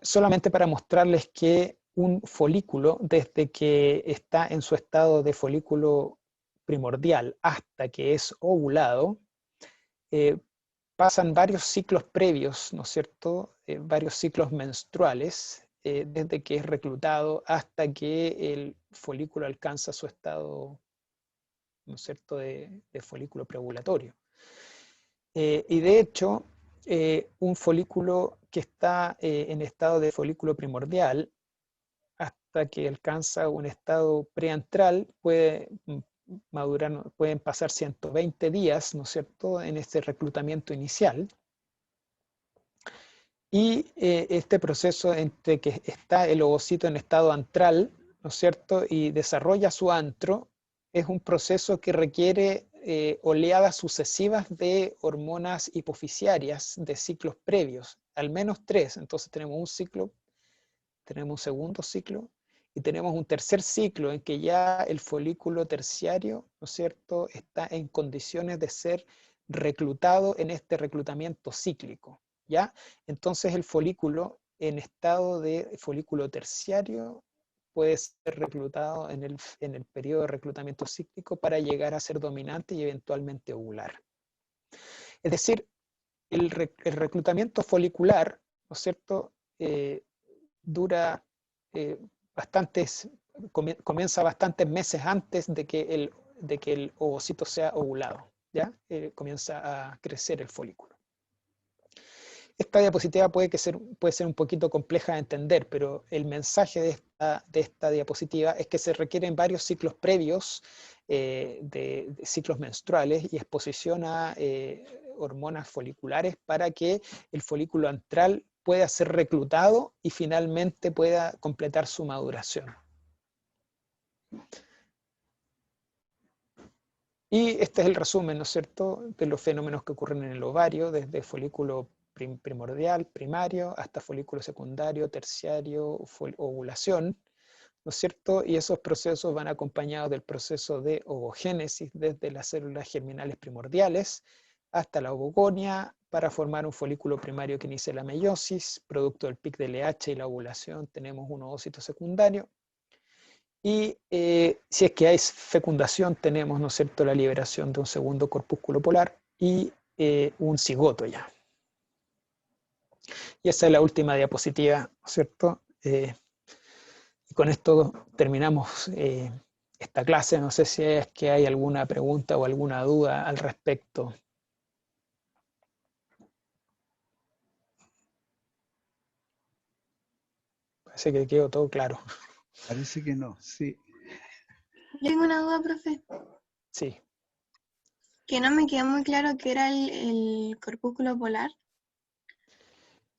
solamente para mostrarles que un folículo, desde que está en su estado de folículo primordial hasta que es ovulado, pasan varios ciclos previos, ¿no es cierto?, varios ciclos menstruales, desde que es reclutado hasta que el folículo alcanza su estado, ¿no es cierto?, de folículo preovulatorio. Y de hecho, un folículo que está en estado de folículo primordial hasta que alcanza un estado preantral puede madurar, pueden pasar 120 días, ¿no es cierto?, en este reclutamiento inicial. Y este proceso entre que está el ovocito en estado antral, ¿no es cierto?, y desarrolla su antro, es un proceso que requiere oleadas sucesivas de hormonas hipofisiarias de ciclos previos, al menos 3. Entonces tenemos un ciclo, tenemos un segundo ciclo, y tenemos un tercer ciclo en que ya el folículo terciario, ¿no es cierto?, está en condiciones de ser reclutado en este reclutamiento cíclico, ¿ya? Entonces el folículo en estado de folículo terciario puede ser reclutado en el periodo de reclutamiento cíclico para llegar a ser dominante y eventualmente ovular. Es decir, el reclutamiento folicular, ¿no es cierto?, dura comienza bastantes meses antes de que el ovocito sea ovulado, ¿ya? Comienza a crecer el folículo. Esta diapositiva puede ser un poquito compleja de entender, pero el mensaje de esta diapositiva es que se requieren varios ciclos previos de ciclos menstruales y exposición a hormonas foliculares para que el folículo antral pueda ser reclutado y finalmente pueda completar su maduración. Y este es el resumen, ¿no es cierto?, de los fenómenos que ocurren en el ovario, desde folículo primordial, primario, hasta folículo secundario, terciario, ovulación, ¿no es cierto? Y esos procesos van acompañados del proceso de ovogénesis desde las células germinales primordiales hasta la ovogonia para formar un folículo primario que inicia la meiosis. Producto del pic de LH y la ovulación tenemos un ovocito secundario. Y si es que hay fecundación tenemos, ¿no es cierto?, la liberación de un segundo corpúsculo polar y un cigoto ya. Y esa es la última diapositiva, ¿no es cierto? Y con esto terminamos esta clase. No sé si es que hay alguna pregunta o alguna duda al respecto. Parece que quedó todo claro. Parece que no, sí. Tengo una duda, profe. Sí. Que no me quedó muy claro qué era el corpúsculo polar.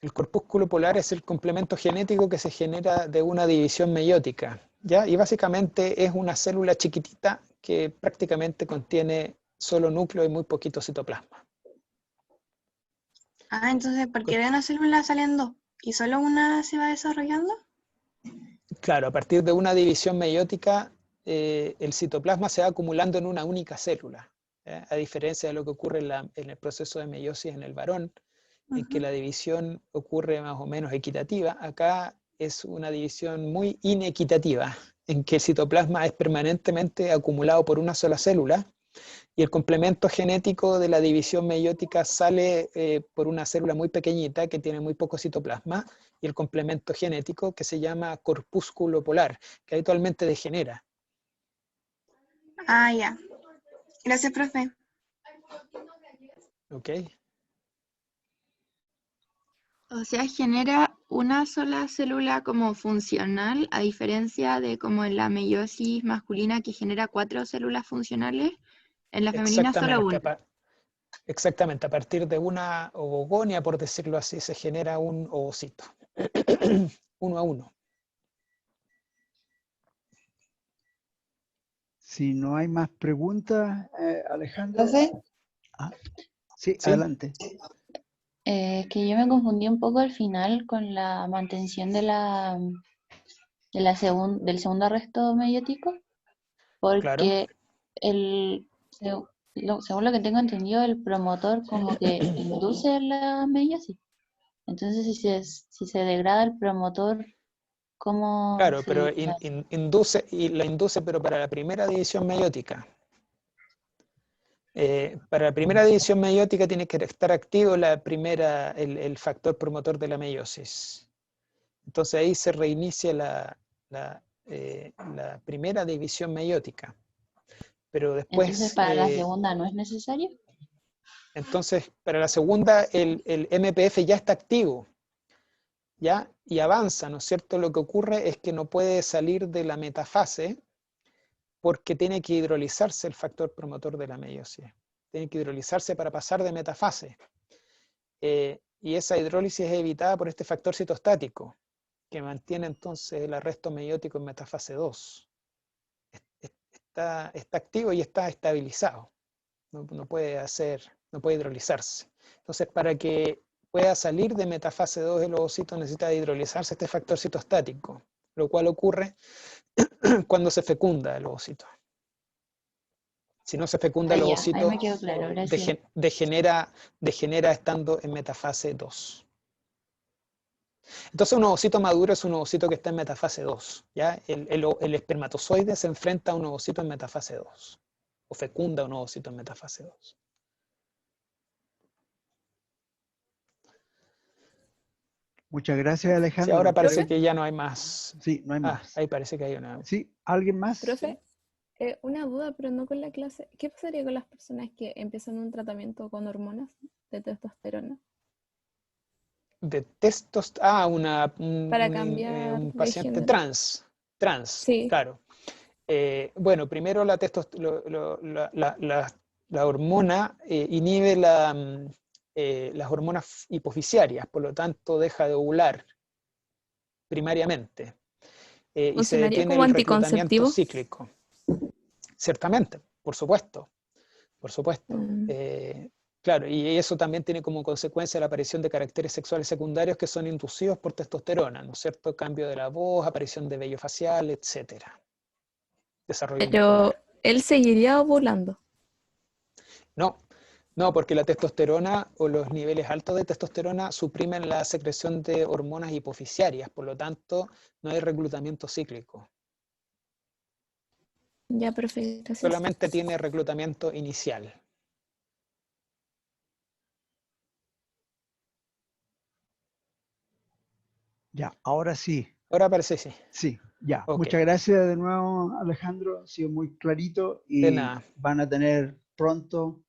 El corpúsculo polar es el complemento genético que se genera de una división meiótica, ¿ya? Y básicamente es una célula chiquitita que prácticamente contiene solo núcleo y muy poquito citoplasma. Ah, entonces, porque de una célula salen dos y solo una se va desarrollando. Claro, a partir de una división meiótica, el citoplasma se va acumulando en una única célula, ¿ya? A diferencia de lo que ocurre en el proceso de meiosis en el varón, en que la división ocurre más o menos equitativa. Acá es una división muy inequitativa, en que el citoplasma es permanentemente acumulado por una sola célula y el complemento genético de la división meiótica sale por una célula muy pequeñita que tiene muy poco citoplasma, y el complemento genético que se llama corpúsculo polar, que habitualmente degenera. Ah, ya. Gracias, profe. ¿Ok? O sea, genera una sola célula como funcional, a diferencia de como en la meiosis masculina que genera 4 células funcionales, en la femenina solo una. Exactamente, a partir de una ovogonia, por decirlo así, se genera un ovocito. 1 a 1. Si no hay más preguntas, Alejandro. ¿Profe? Sí, ¿Sí? adelante. Que yo me confundí un poco al final con la mantención del segundo arresto meiótico, porque según lo que tengo entendido, el promotor como que induce la meiosis. Entonces, si se degrada el promotor, ¿cómo Claro, pero se...? la induce, pero para la primera división meiótica. Para la primera división meiótica tiene que estar activo el factor promotor de la meiosis. Entonces ahí se reinicia la primera división meiótica. Pero después... Entonces, ¿para la segunda no es necesario? Entonces, para la segunda, el MPF ya está activo, ¿ya? Y avanza, ¿no es cierto? Lo que ocurre es que no puede salir de la metafase porque tiene que hidrolizarse el factor promotor de la meiosis. Tiene que hidrolizarse para pasar de metafase. Y esa hidrólisis es evitada por este factor citostático, que mantiene entonces el arresto meiótico en metafase 2. Está activo y está estabilizado. No puede hidrolizarse. Entonces, para que pueda salir de metafase 2 el ovocito necesita hidrolizarse este factor citostático, lo cual ocurre cuando se fecunda el ovocito. Si no se fecunda el ovocito, ahí me quedó claro, gracias. degenera estando en metafase 2. Entonces un ovocito maduro es un ovocito que está en metafase 2. ¿Ya? El espermatozoide se enfrenta a un ovocito en metafase 2. O fecunda un ovocito en metafase 2. Muchas gracias, Alejandro. Sí, ahora parece ¿Profe? que ya no hay más. Sí, no hay más. Ahí parece que hay una. ¿Sí? ¿Alguien más? Profe, una duda, pero no con la clase. ¿Qué pasaría con las personas que empiezan un tratamiento con hormonas de testosterona? De testosterona. Para cambiar Un de paciente género. trans. Sí. Claro. Bueno, primero la hormona inhibe las hormonas hipofisiarias, por lo tanto deja de ovular primariamente. Y se ¿Funcionaría detiene como el reclutamiento anticonceptivo? cíclico. Ciertamente, por supuesto. Claro, y eso también tiene como consecuencia la aparición de caracteres sexuales secundarios que son inducidos por testosterona, ¿no es cierto? Cambio de la voz, aparición de vello facial, etcétera. Desarrollo Pero muscular. él seguiría ovulando. No, porque la testosterona o los niveles altos de testosterona suprimen la secreción de hormonas hipofisiarias, por lo tanto, no hay reclutamiento cíclico. Ya, perfecto. Gracias. Solamente tiene reclutamiento inicial. Ya, ahora sí. Ahora parece sí. Sí, ya. Ok. Muchas gracias de nuevo, Alejandro. Ha sido muy clarito y De nada. van a tener pronto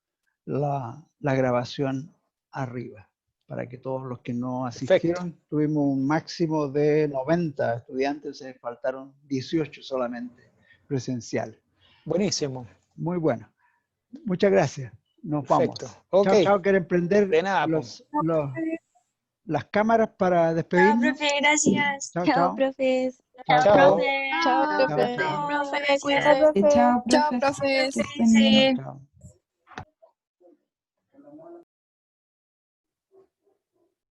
la grabación arriba para que todos los que no asistieron, Perfecto. tuvimos un máximo de 90 estudiantes, se faltaron 18 solamente presencial. Buenísimo. Muy bueno. Muchas gracias. Nos Perfecto. vamos. Ok. Chao, chao. ¿Quieren prender De nada, las cámaras para despedirnos? Chao, profe, gracias. Chao, Chao, chao. profes. Chao, Chao. Chao, Chao, profe. chao. Profe, Chao, gracias. profe. Chao, Chao, profes. profes. Que estén bien. Chao, chao.